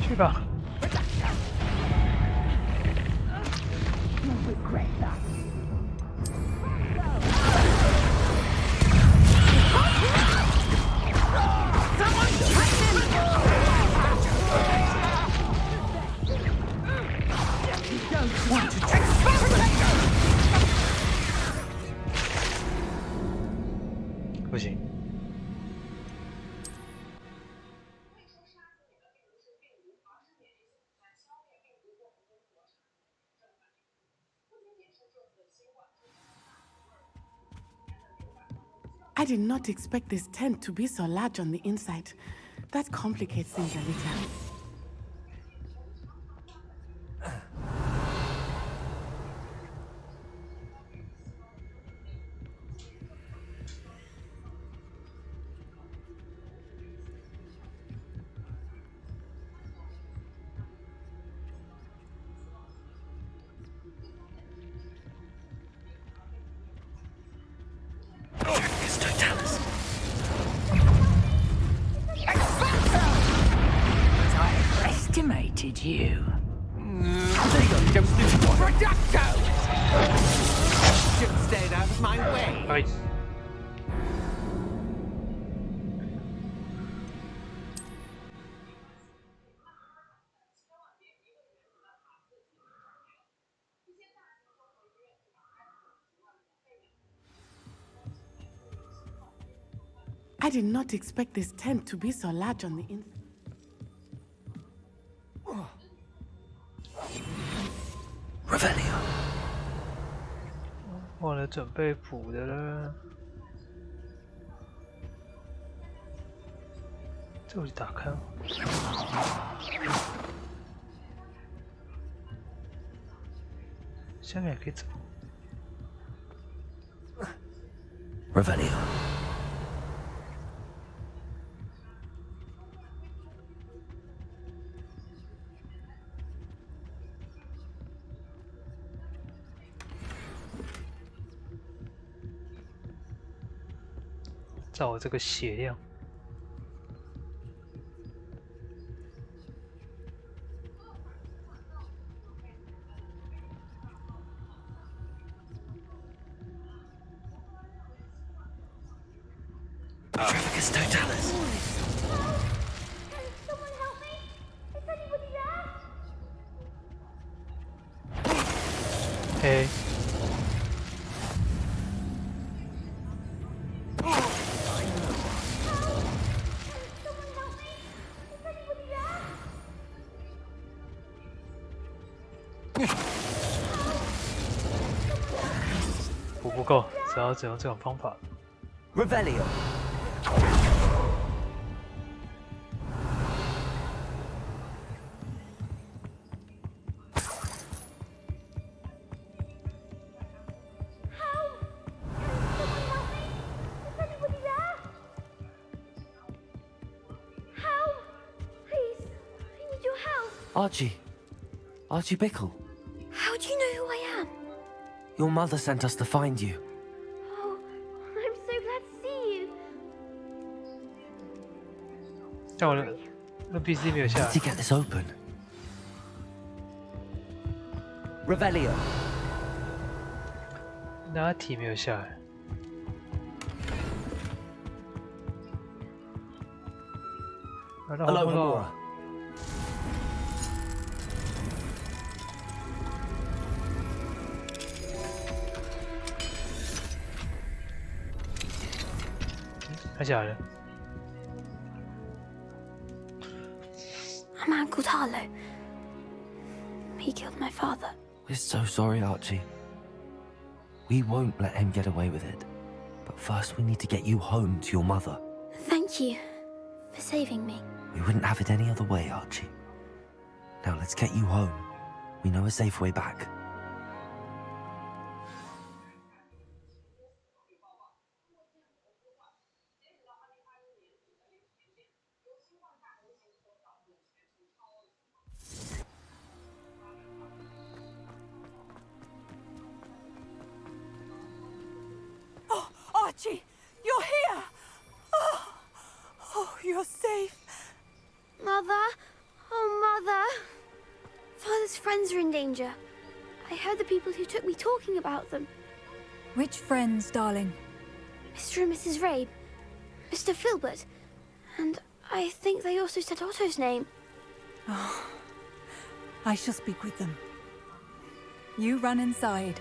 去吧。
You'll regret that.
不行。
I did not expect this tent to be so large on the inside. That complicates things a little.
Estimated you. Producto! Should have stayed out of my way.
Nice.
I did not expect this tent to be so large on the inside.
Revelio.
忘了准备补的了，这我就打开了。下面也可以走。
Revelio.
照我这个血量，Trafficus
totalis.
Someone help me! Is anybody there?
嘿。不够，只要用这种方法。
Revelio.
Archie Bickle.
How do you know who I am?
Your mother sent us to find you.
Oh, I'm so glad to see you.
但我的PC 没有下来。
To get this open.
Revelio.
拿题没有下来。
Hello, Hamura.
他下来了。
A man called Harlow. He killed my father.
We're so sorry, Archie. We won't let him get away with it. But first we need to get you home to your mother.
Thank you for saving me.
We wouldn't have it any other way, Archie. Now let's get you home. We know a safe way back.
Archie, you're here! Oh, you're safe.
Mother? Oh, Mother. Father's friends are in danger. I heard the people who took me talking about them.
Which friends, darling?
Mr. and Mrs. Rabe, Mr. Filbert, and I think they also said Otto's name.
Oh, I shall speak with them. You run inside.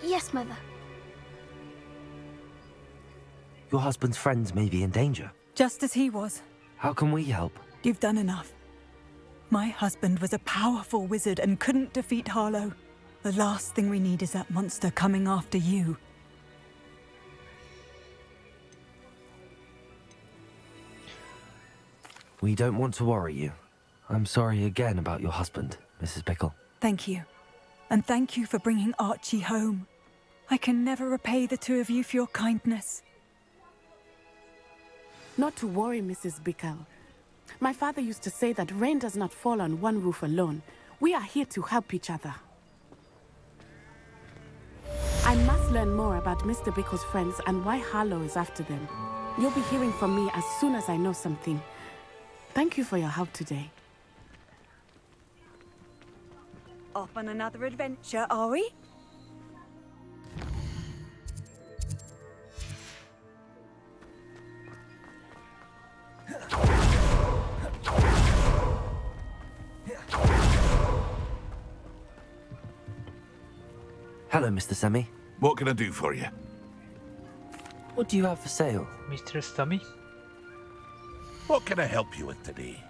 Yes, Mother.
Your husband's friends may be in danger.
Just as he was.
How can we help?
You've done enough. My husband was a powerful wizard and couldn't defeat Harlow. The last thing we need is that monster coming after you.
We don't want to worry you. I'm sorry again about your husband, Mrs. Bickle.
Thank you. And thank you for bringing Archie home. I can never repay the two of you for your kindness.
Not to worry, Mrs. Bickle. My father used to say that rain does not fall on one roof alone. We are here to help each other. I must learn more about Mr. Bickle's friends and why Harlow is after them. You'll be hearing from me as soon as I know something. Thank you for your help today.
Off on another adventure, are we?
Hello, Mr. Semi.
What can I do for you?
What do you have for sale?
Mr. Stummy?
What can I help you with today?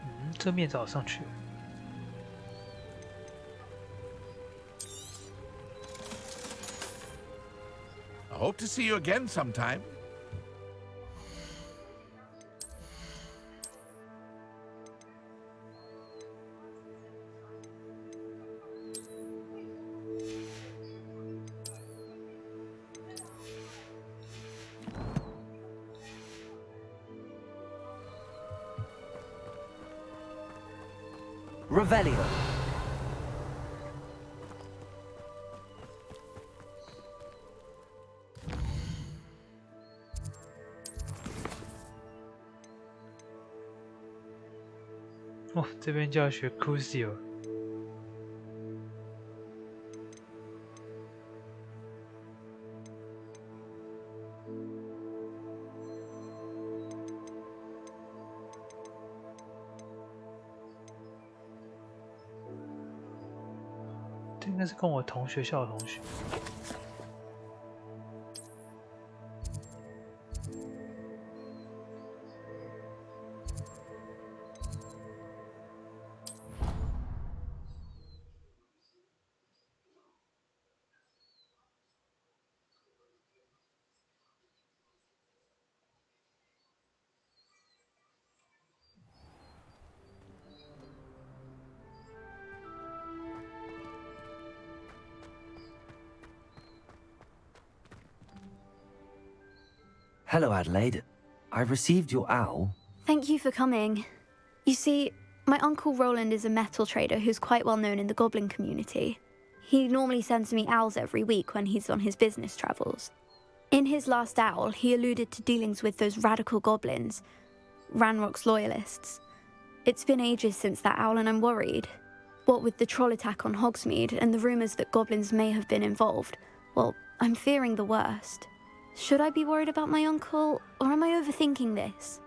Mm, 这面找上去了。
I hope to see you again sometime.
Revelio.
哦，这边就要学 Crucio。这应该是跟我同学校的同学。
Hello, Adelaide. I received your owl.
Thank you for coming. You see, my Uncle Roland is a metal trader who's quite well known in the goblin community. He normally sends me owls every week when he's on his business travels. In his last owl, he alluded to dealings with those radical goblins, Ranrock's loyalists. It's been ages since that owl and I'm worried. What with the troll attack on Hogsmeade and the rumours that goblins may have been involved, well, I'm fearing the worst. Should I be worried about my uncle, or am I overthinking this?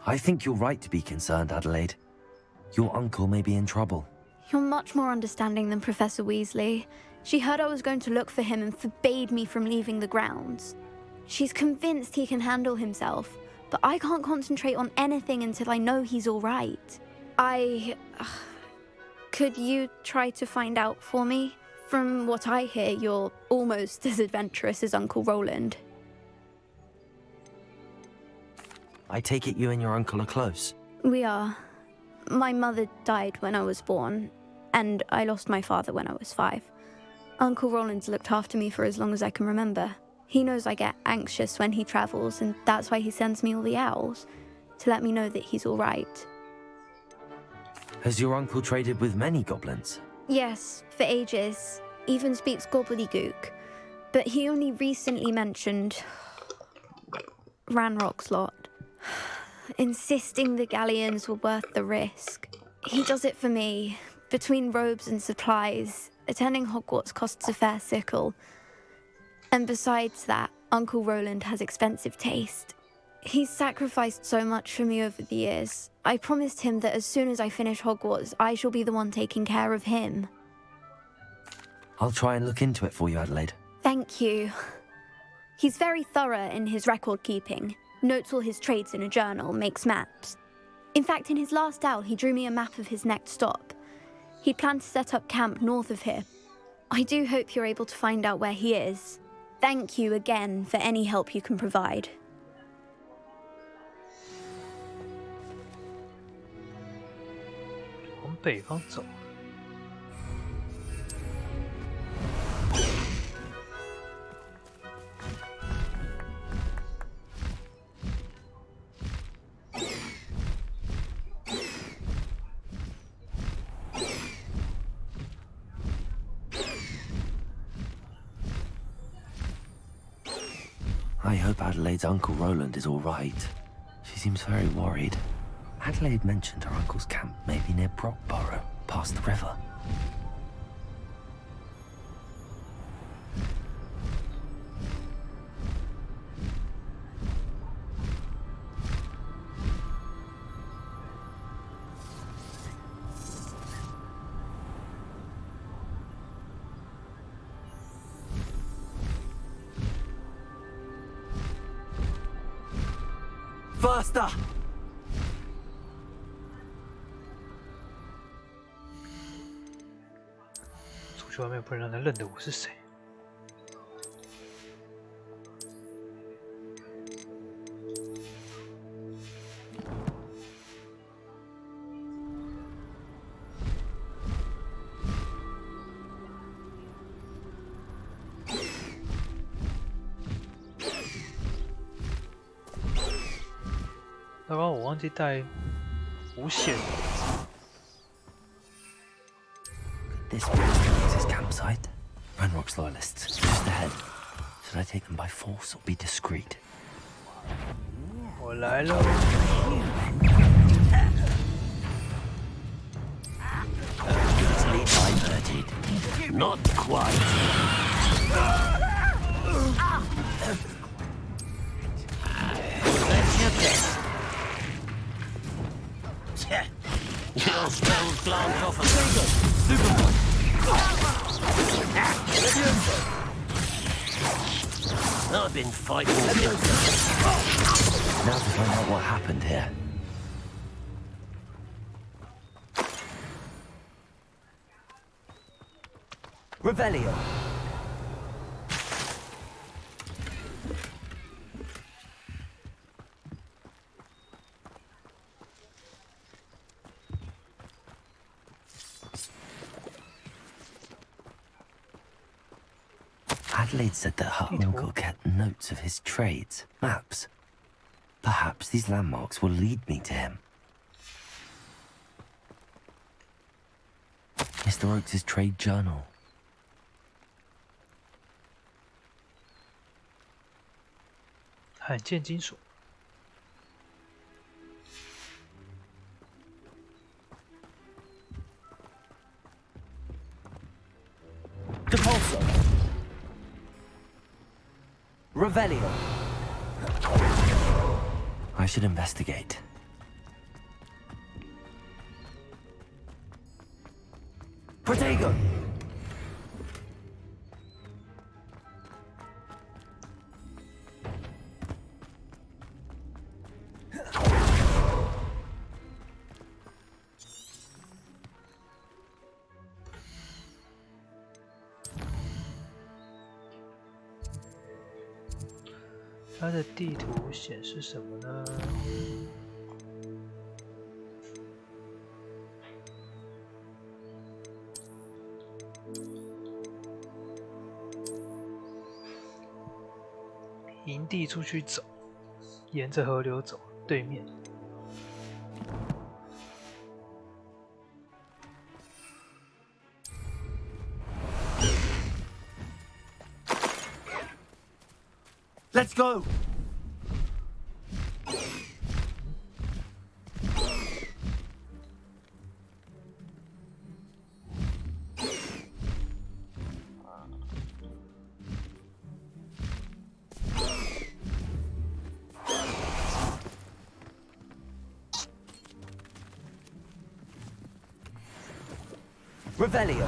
I think you're right to be concerned, Adelaide. Your uncle may be in trouble.
You're much more understanding than Professor Weasley. She heard I was going to look for him and forbade me from leaving the grounds. She's convinced he can handle himself, but I can't concentrate on anything until I know he's all right. Could you try to find out for me? From what I hear, you're almost as adventurous as Uncle Roland.
I take it you and your uncle are close.
We are. My mother died when I was born, and I lost my father when I was 5. Uncle Roland's looked after me for as long as I can remember. He knows I get anxious when he travels, and that's why he sends me all the owls, to let me know that he's all right.
Has your uncle traded with many goblins?
Yes, for ages. Even speaks gobbledygook. But he only recently mentioned Ranrock's lot, insisting the galleons were worth the risk. He does it for me, Between robes and supplies, attending Hogwarts costs a fair sickle. And besides that, Uncle Roland has expensive taste. He's sacrificed so much for me over the years. I promised him that as soon as I finish Hogwarts, I shall be the one taking care of him.
I'll try and look into it for you, Adelaide.
Thank you. He's very thorough in his record keeping, notes all his trades in a journal, makes maps. In fact, in his last owl, he drew me a map of his next stop. He planned to set up camp north of here. I do hope you're able to find out where he is. Thank you again for any help you can provide.
往北方走。
I hope Adelaide's Uncle Roland is all right. She seems very worried. Adelaide mentioned her uncle's camp may be near Brockborough, past the river.
Faster!
出去外面不能让他认得我是谁。刚刚我忘记带无险。
This is his campsite. Ranrock's loyalists, just ahead. Should I take them by force or be discreet?
我来喽。
Easily diverted. Not quite.
That's your best. Your spells glance off a I've been fighting.
Now to find out what happened here. Revelio. Adelaide said that her uncle kept notes of his trades, maps. Perhaps these landmarks will lead me to him. Mr. Oakes' trade journal.
罕见金属。
Depulso.
Revelio. I should investigate. Protego.
它的地图显示什么呢？营地出去走，沿着河流走，对面。
Let's go!
Revelio.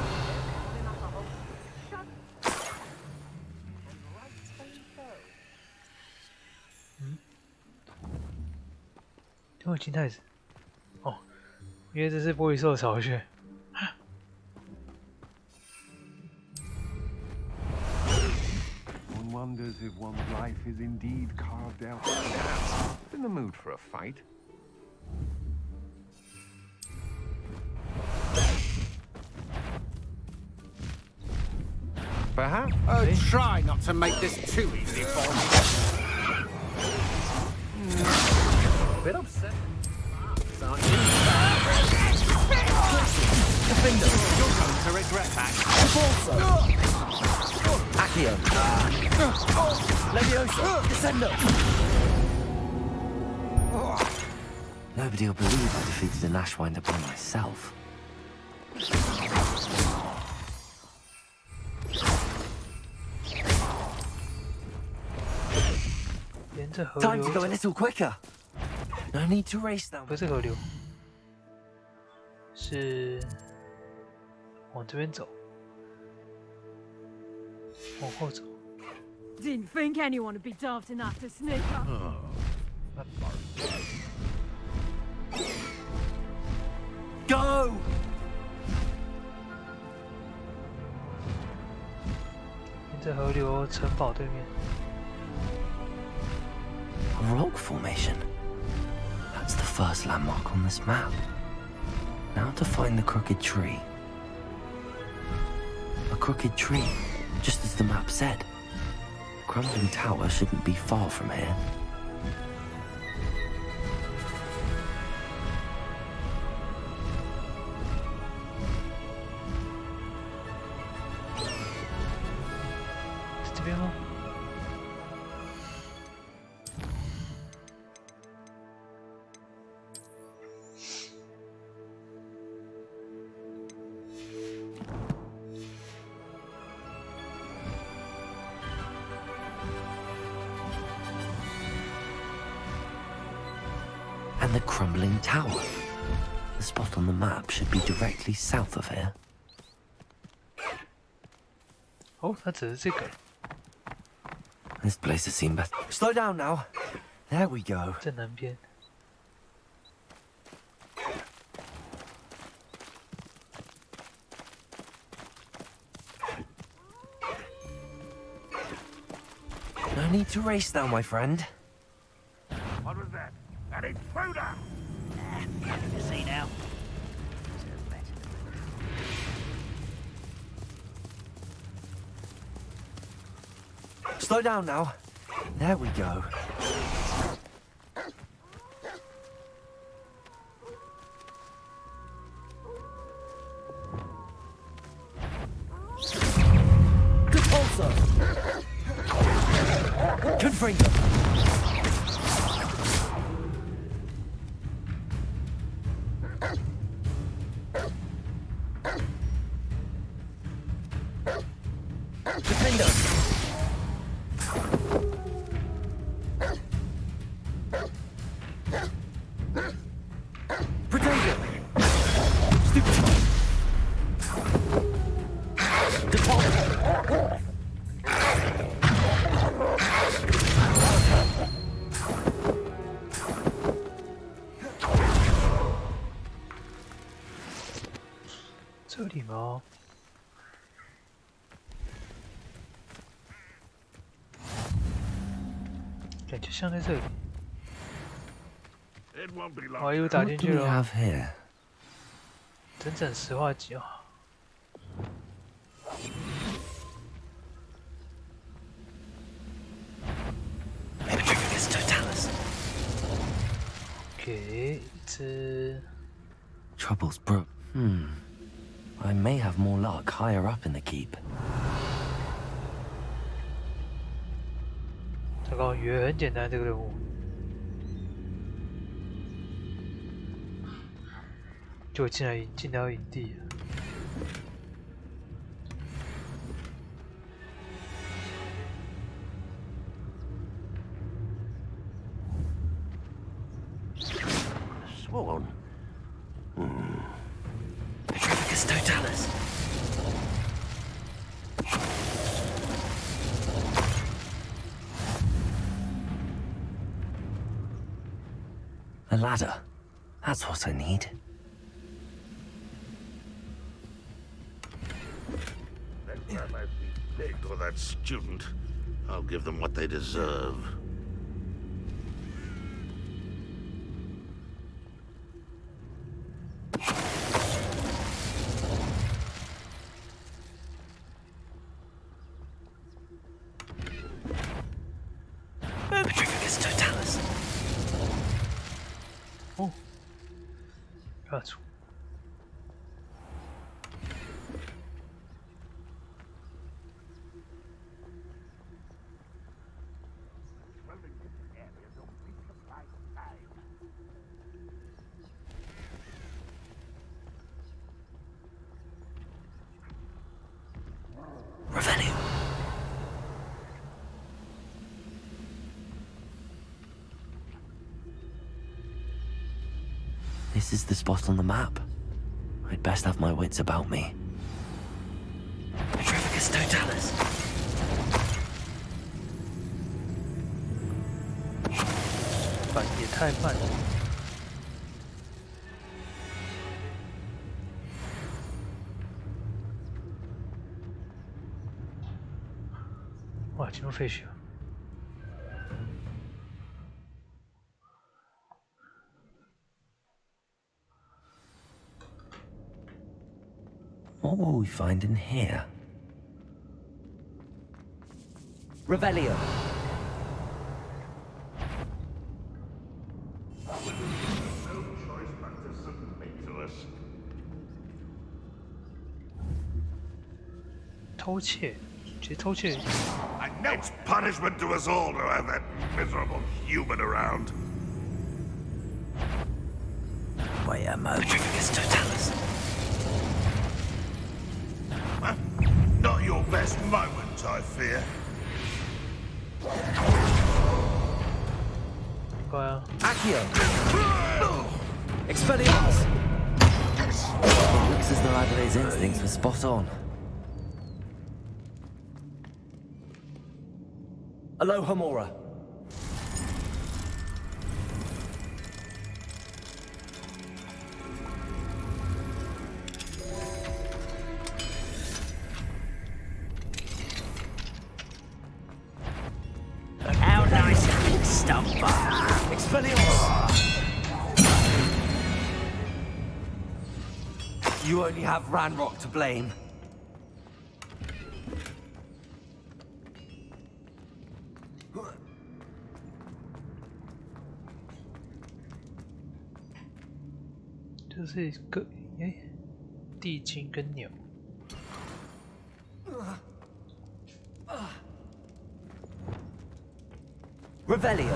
天火金太子，哦，因为这是玻璃兽的巢穴。
One wonders if one's life is indeed carved out. Now, in the mood for a fight. Perhaps?
Try not to make this too easy for me. Bit upset. Aren't you? Defender, you're going to regret that.
Accio. Leviosa. Descendo. Nobody will believe I defeated the Nashwinder by myself. Time to go a little quicker. No need to race them.
不是河流，是往这边走，往后走。
Didn't think anyone would be daft enough to sneak up.
Go!
沿着河流城堡对面。
A rock formation. That's the first landmark on this map. Now to find the crooked tree. A crooked tree, just as the map said. The crumbling tower shouldn't be far from here.
Is 这边吗？
And the crumbling tower. The spot on the map should be directly south of here.
哦，它指的是这个。
This place has seen better. Slow down now. There we go.
正南边。
No need to race now, my friend.
What was that? An intruder!
Nothing to see now.
Slow down now. There we go. Good pulsar. Confringo. Defender. Pretender. Stupid. Default.
这里吗？感觉像在这里。
It won't be
我
long.
还以为打进
What
去
do we
了，
have here?
整整10话集啊！
It's Totalis.
OK，一只
Trouble's broke. I may have more luck higher up in the keep.
糟糕，以为很简单这个任务，就进到营地了。
Sworn.
Petrificus Totalis. ladder. That's what I need.
Next time I see Dick or that student, I'll give them what they deserve.
Petrificus totalis.
Oh. That's...
Revelio. This is the spot on the map. I'd best have my wits about me. Petrificus totalis.
But 也太慢了。哇，进入废墟了。
What will we find in here? Revelio.
No choice but to submit to us.
偷窃，其实偷窃。
It's punishment to us all to have that miserable human around.
Petrificus totalis.
Not your best moment, I fear.
乖啊。
Accio. Expelliarmus. It looks as though Adelaide's instincts were spot on. Aloha Mora.
How nice and stuff.
Expelliarmus. You only have Ranrock to blame.
This 这是一个地精跟鸟。
Revelio.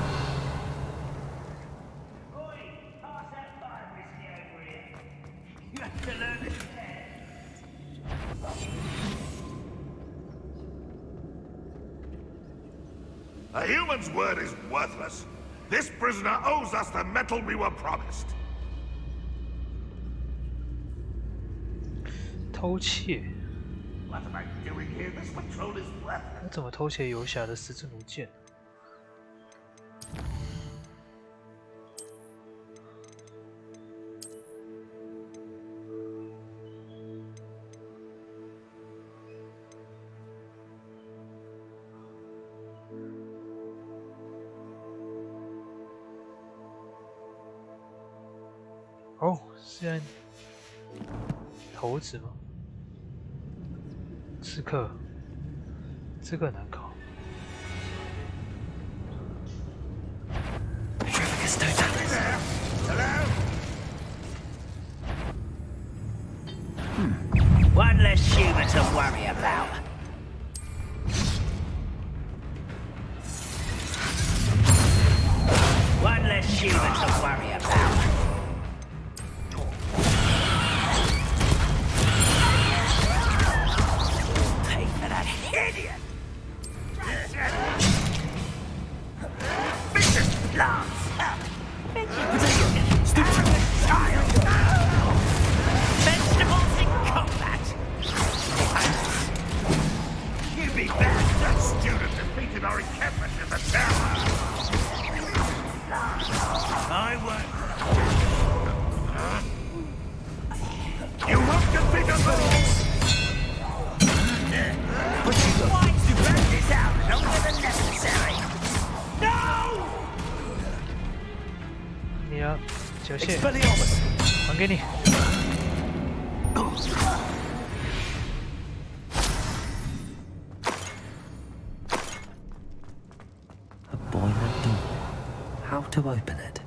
A human's word is worthless. This prisoner owes us the metal we were promised.
偷窃。
What am I doing here? This patrol is worthless.
我怎么偷窃游侠的十字弩箭？ 哦，是按骰子吗？刺客，这个难考。
One less human to worry about. One less human to worry about. Pay for that idiot. Vicious lance. Vegetables in combat.
切，还给你。
A boiler door. How to open it?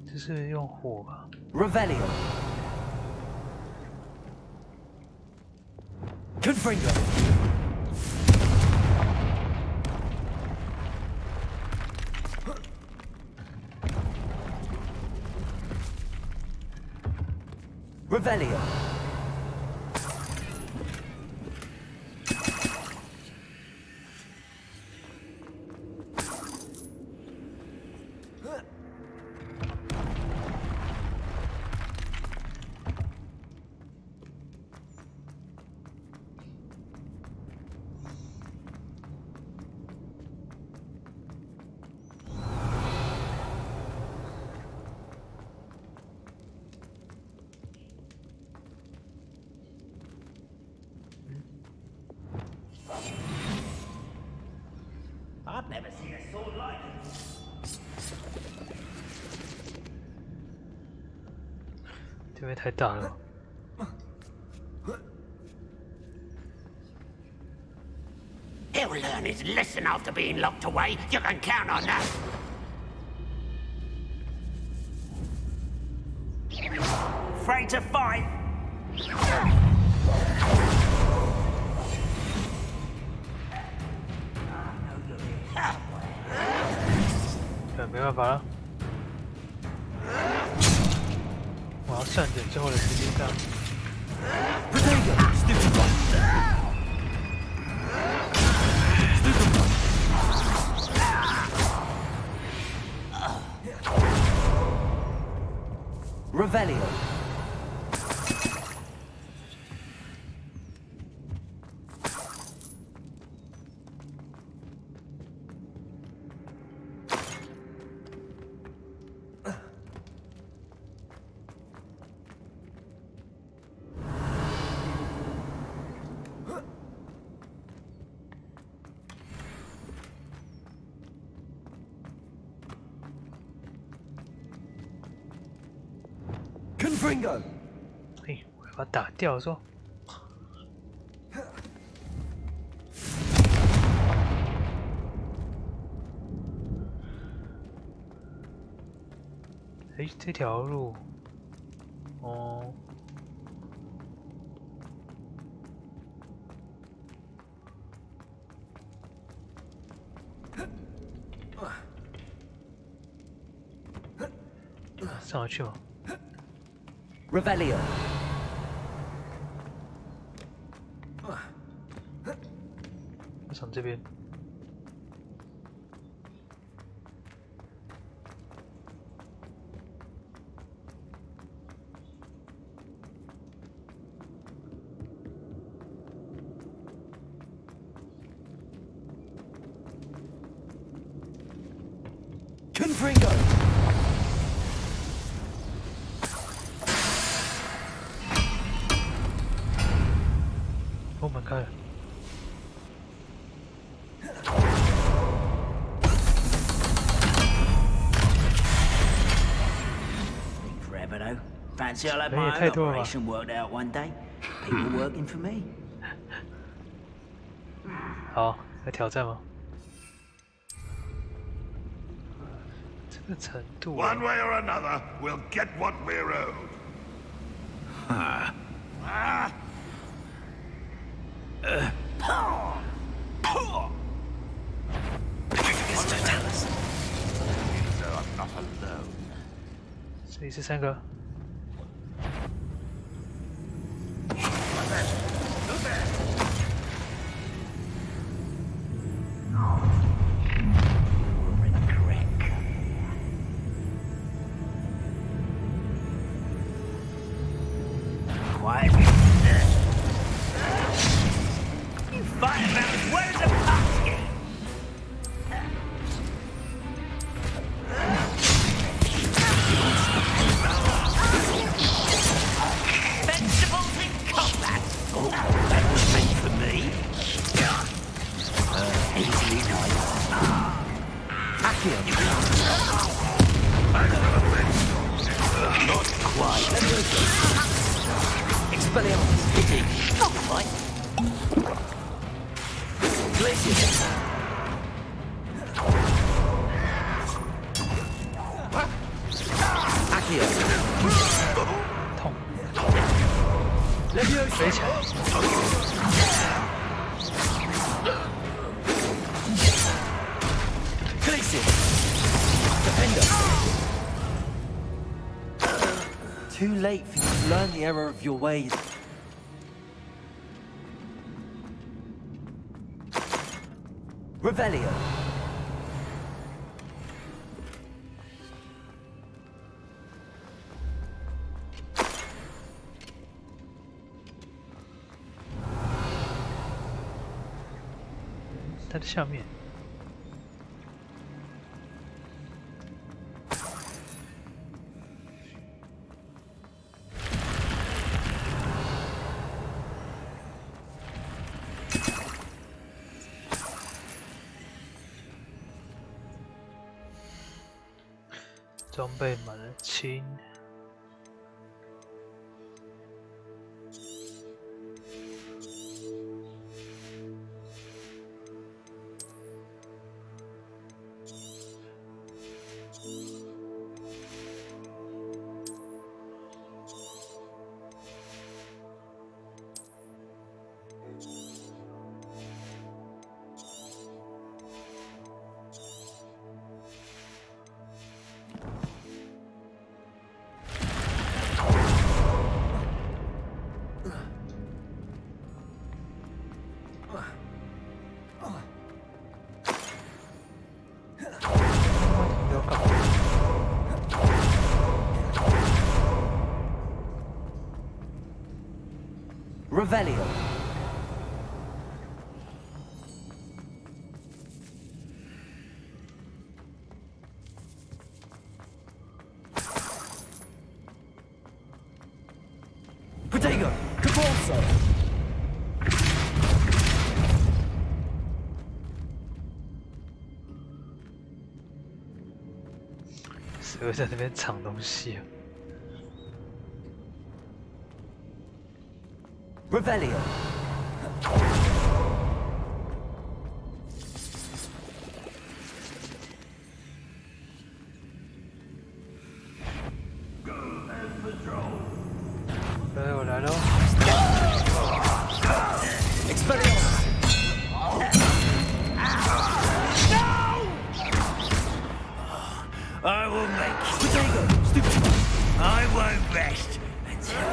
这是用火吧
Revelio. Confringo. Revelio.
I've never seen a sword like it.
这边太大了。
He'll learn his lesson after being locked away. You can count on that.
Afraid to fight?
对，没办法了。我要算准最后的时间这样。
Revelio. Confringo.
嘿，我要把它打掉，说。哎，这条路，哦。 上得去吗？
Revelio.
上这边。
Confringo.
我们开了。
Forever though. Fancy I'll have my own operation worked out one day. People working for me.
好，来挑战吗？这个程度。
One way or another, we'll get what we're owed.
Huh.
Ah! So I'm not alone.
这里是3个。
Quiet. You fight about as well as a pumpkin. Vegetables in combat. Oh, that was me.
Accio. Not quite. Expelliarmus. Hitting. Not quite. Glacius. Accio.
痛。
Leviosa.
飞起来。
Too late for you to learn the error of your ways. Revelio.
它的下面。 装备满了轻。
Revelio. Protego. Capolso.
谁会在那边藏东西啊？
Revelio.
哎，我来喽
Expelliarmus.
I will make you.
Protego. Stupid.
I won't rest until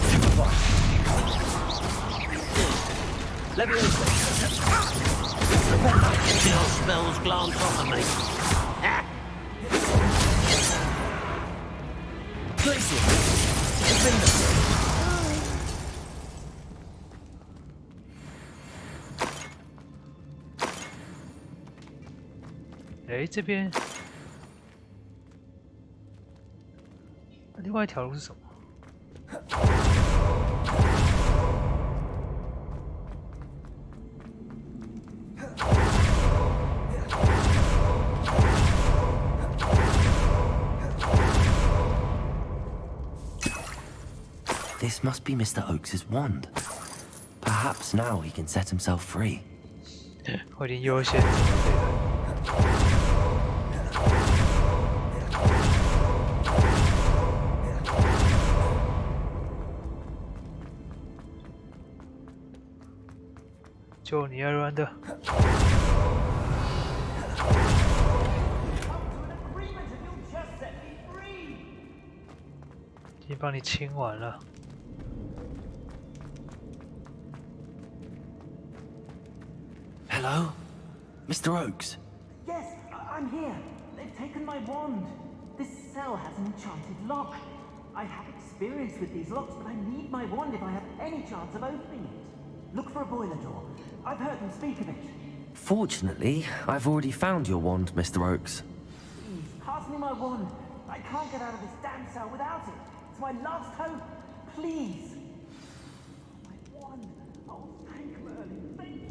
Stupefy. Leviosa.
Still smells glance off of me.
Glacius. Defender.
哎，这边，另外一条路是什么？
This must be Mr. Oakes' wand. Perhaps now he can set himself free.
我已经优先准备了。就你要软的。已经帮你清完了。
Hello? Mr. Oakes?
Yes, I'm here. They've taken my wand. This cell has an enchanted lock. I have experience with these locks, but I need my wand if I have any chance of opening it. Look for a boiler door. I've heard them speak of it.
Fortunately, I've already found your wand, Mr. Oakes.
Please, pass me my wand. I can't get out of this damn cell without it. It's my last hope. Please. My wand. Oh, thank Merlin. Thank you.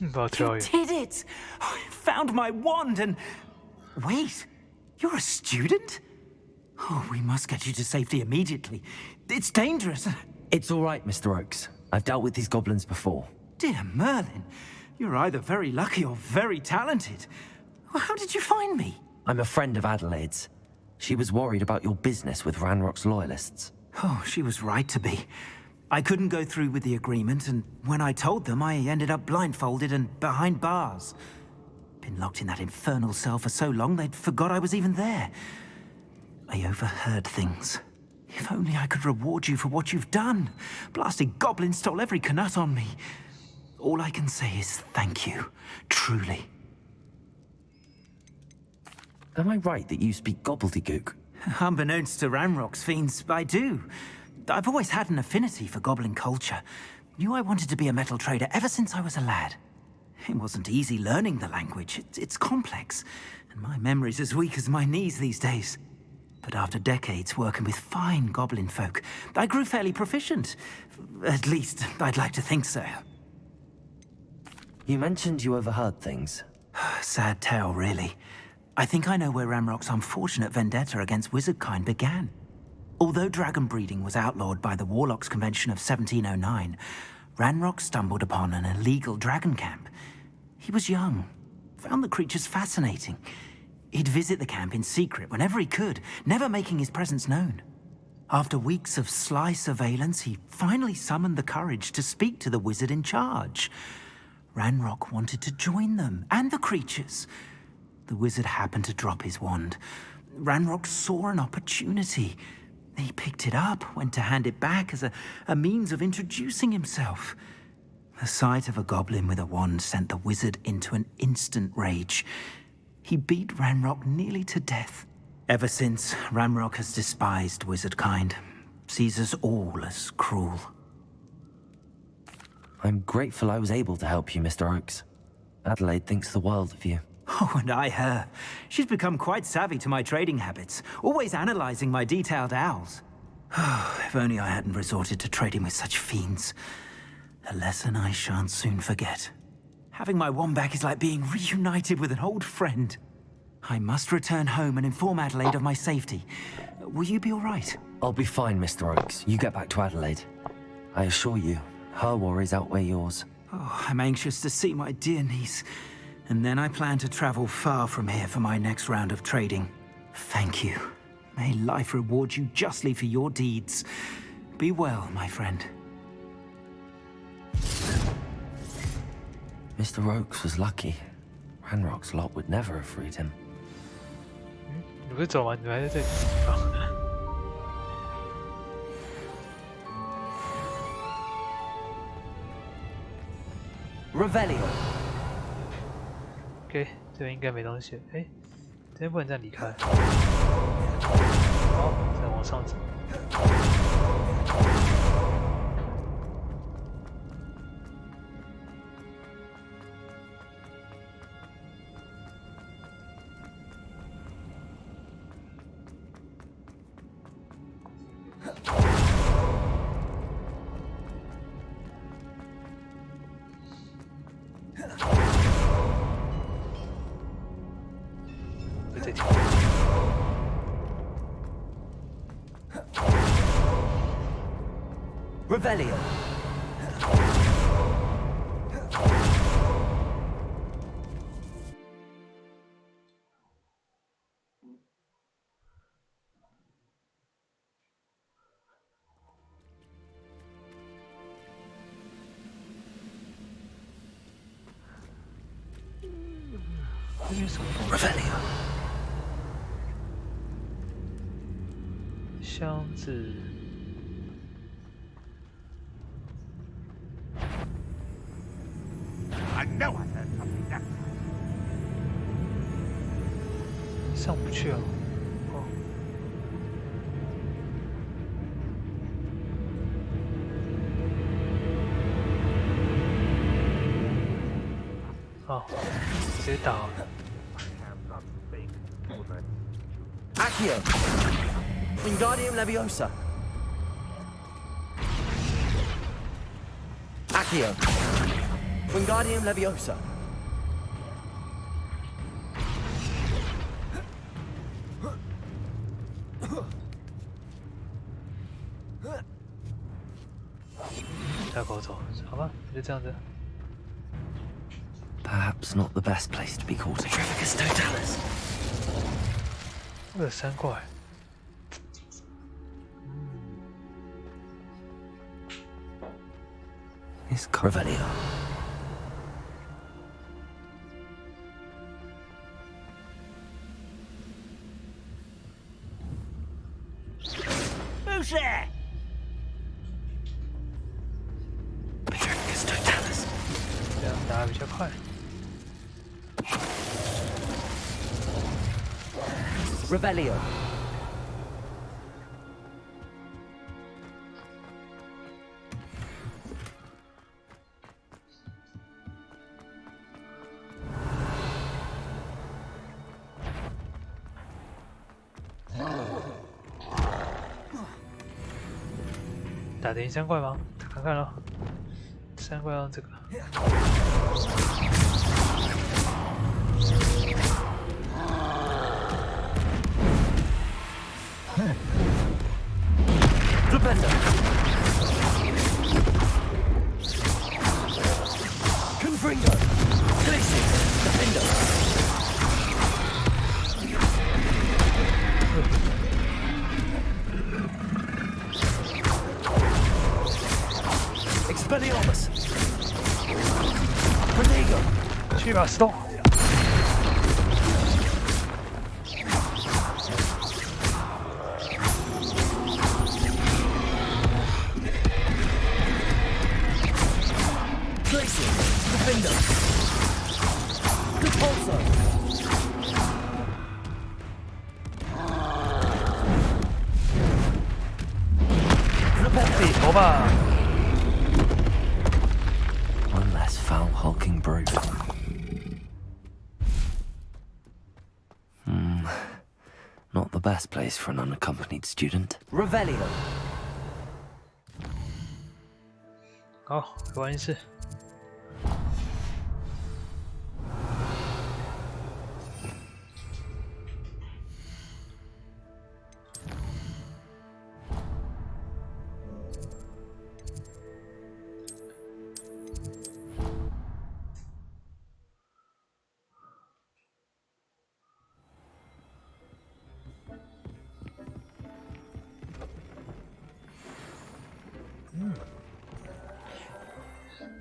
You
did it! I found my wand and... Wait, you're a student? Oh, we must get you to safety immediately. It's dangerous.
It's all right, Mr. Oakes. I've dealt with these goblins before.
Dear Merlin, you're either very lucky or very talented. Well, how did you find me?
I'm a friend of Adelaide's. She was worried about your business with Ranrock's loyalists.
Oh, she was right to be. I couldn't go through with the agreement, and when I told them, I ended up blindfolded and behind bars. Been locked in that infernal cell for so long, they'd forgot I was even there. I overheard things. If only I could reward you for what you've done. Blasted goblins stole every knut on me. All I can say is thank you, truly.
Am I right that you speak gobbledygook?
Unbeknownst to Ranrock's fiends, I do. I've always had an affinity for goblin culture. Knew I wanted to be a metal trader ever since I was a lad. It wasn't easy learning the language. It's complex, and my memory's as weak as my knees these days. But after decades working with fine goblin folk, I grew fairly proficient. At least, I'd like to think so.
You mentioned you overheard things.
Sad tale, really. I think I know where Ranrock's unfortunate vendetta against wizardkind began. Although dragon breeding was outlawed by the Warlocks Convention of 1709, Ranrock stumbled upon an illegal dragon camp. He was young, found the creatures fascinating. He'd visit the camp in secret whenever he could, never making his presence known. After weeks of sly surveillance, he finally summoned the courage to speak to the wizard in charge. Ranrock wanted to join them, and the creatures. The wizard happened to drop his wand. Ranrock saw an opportunity. He picked it up, went to hand it back as a means of introducing himself. The sight of a goblin with a wand sent the wizard into an instant rage. He beat Ranrock nearly to death. Ever since, Ranrock has despised wizardkind, sees us all as cruel.
I'm grateful I was able to help you, Mr. Oakes. Adelaide thinks the world of you.
Oh, and I her. She's become quite savvy to my trading habits, always analyzing my detailed owls. If only I hadn't resorted to trading with such fiends. A lesson I shan't soon forget. Having my wand back is like being reunited with an old friend. I must return home and inform Adelaide of my safety. Will you be all right?
I'll be fine, Mr. Oakes. You get back to Adelaide. I assure you, her worries outweigh yours.
Oh, I'm anxious to see my dear niece. And then I plan to travel far from here for my next round of trading. Thank you. May life reward you justly for your deeds. Be well, my friend.
Mr. Oakes was lucky. Ranrock's lot would never have freed him.
你不是走吗？你还在这里。
Revelio.
OK， 这边应该没东西。哎，这边不能这样离开。好，再往上走。这条。
Revelio.
Revelio。箱子。
I know I heard something that time.
上不去啊！哦，直接打了。
Accio. Wingardium Leviosa. Accio.
Wingardium Leviosa.
大口走，好吧，就这样子。
Perhaps not the best place to be caught a Trevicus Totalis.
我有3块。
Is Revelio.
Who's there?
Trevicus Totalis.
这样打比较快。
Revelio. .
打得赢3块吗？看看咯，3块让这个。
Flipendo. Confringo. Glacier. Defendo. Expelliarmus. Protego.
去吧，石头。
Defender. Repulsor.
自己投吧。
One less foul hulking brute. Not the best place for an unaccompanied student.
Revelio.
好，玩一次。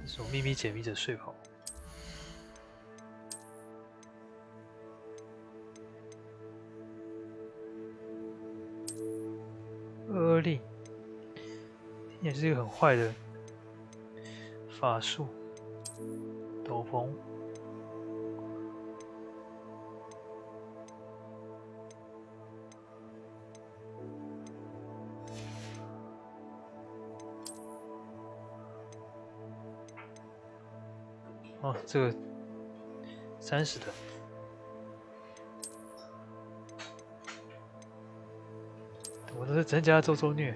这种秘密解密者睡袍。恶令也是一个很坏的法术，斗篷。 哦，这个30的，我都是增加周周虐。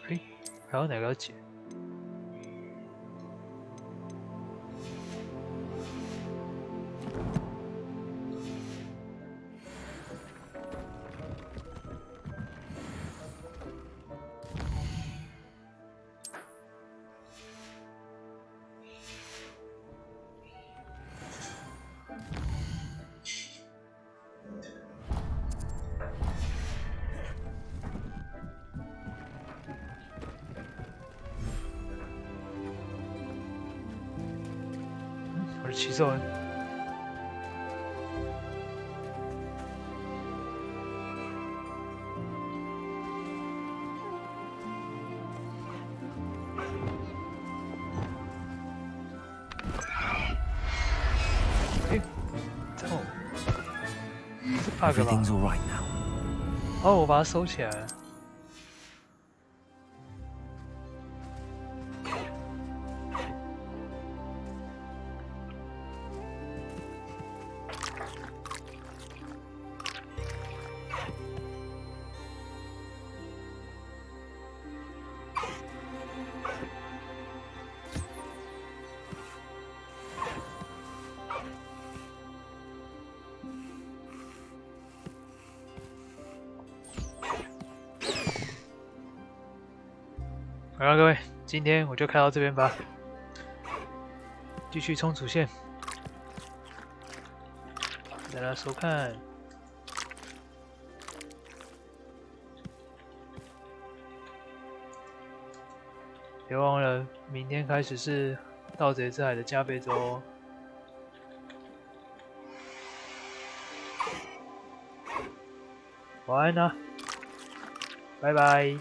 嘿，还有哪个要解？我是骑兽人。哎，这是 bug 吧？
Everything's all right now.
哦，我把它收起来了。好了，各位，今天我就开到这边吧，继续冲主线，大家收看。别忘了，明天开始是盗贼之海的加倍周哦。晚安啊，拜拜。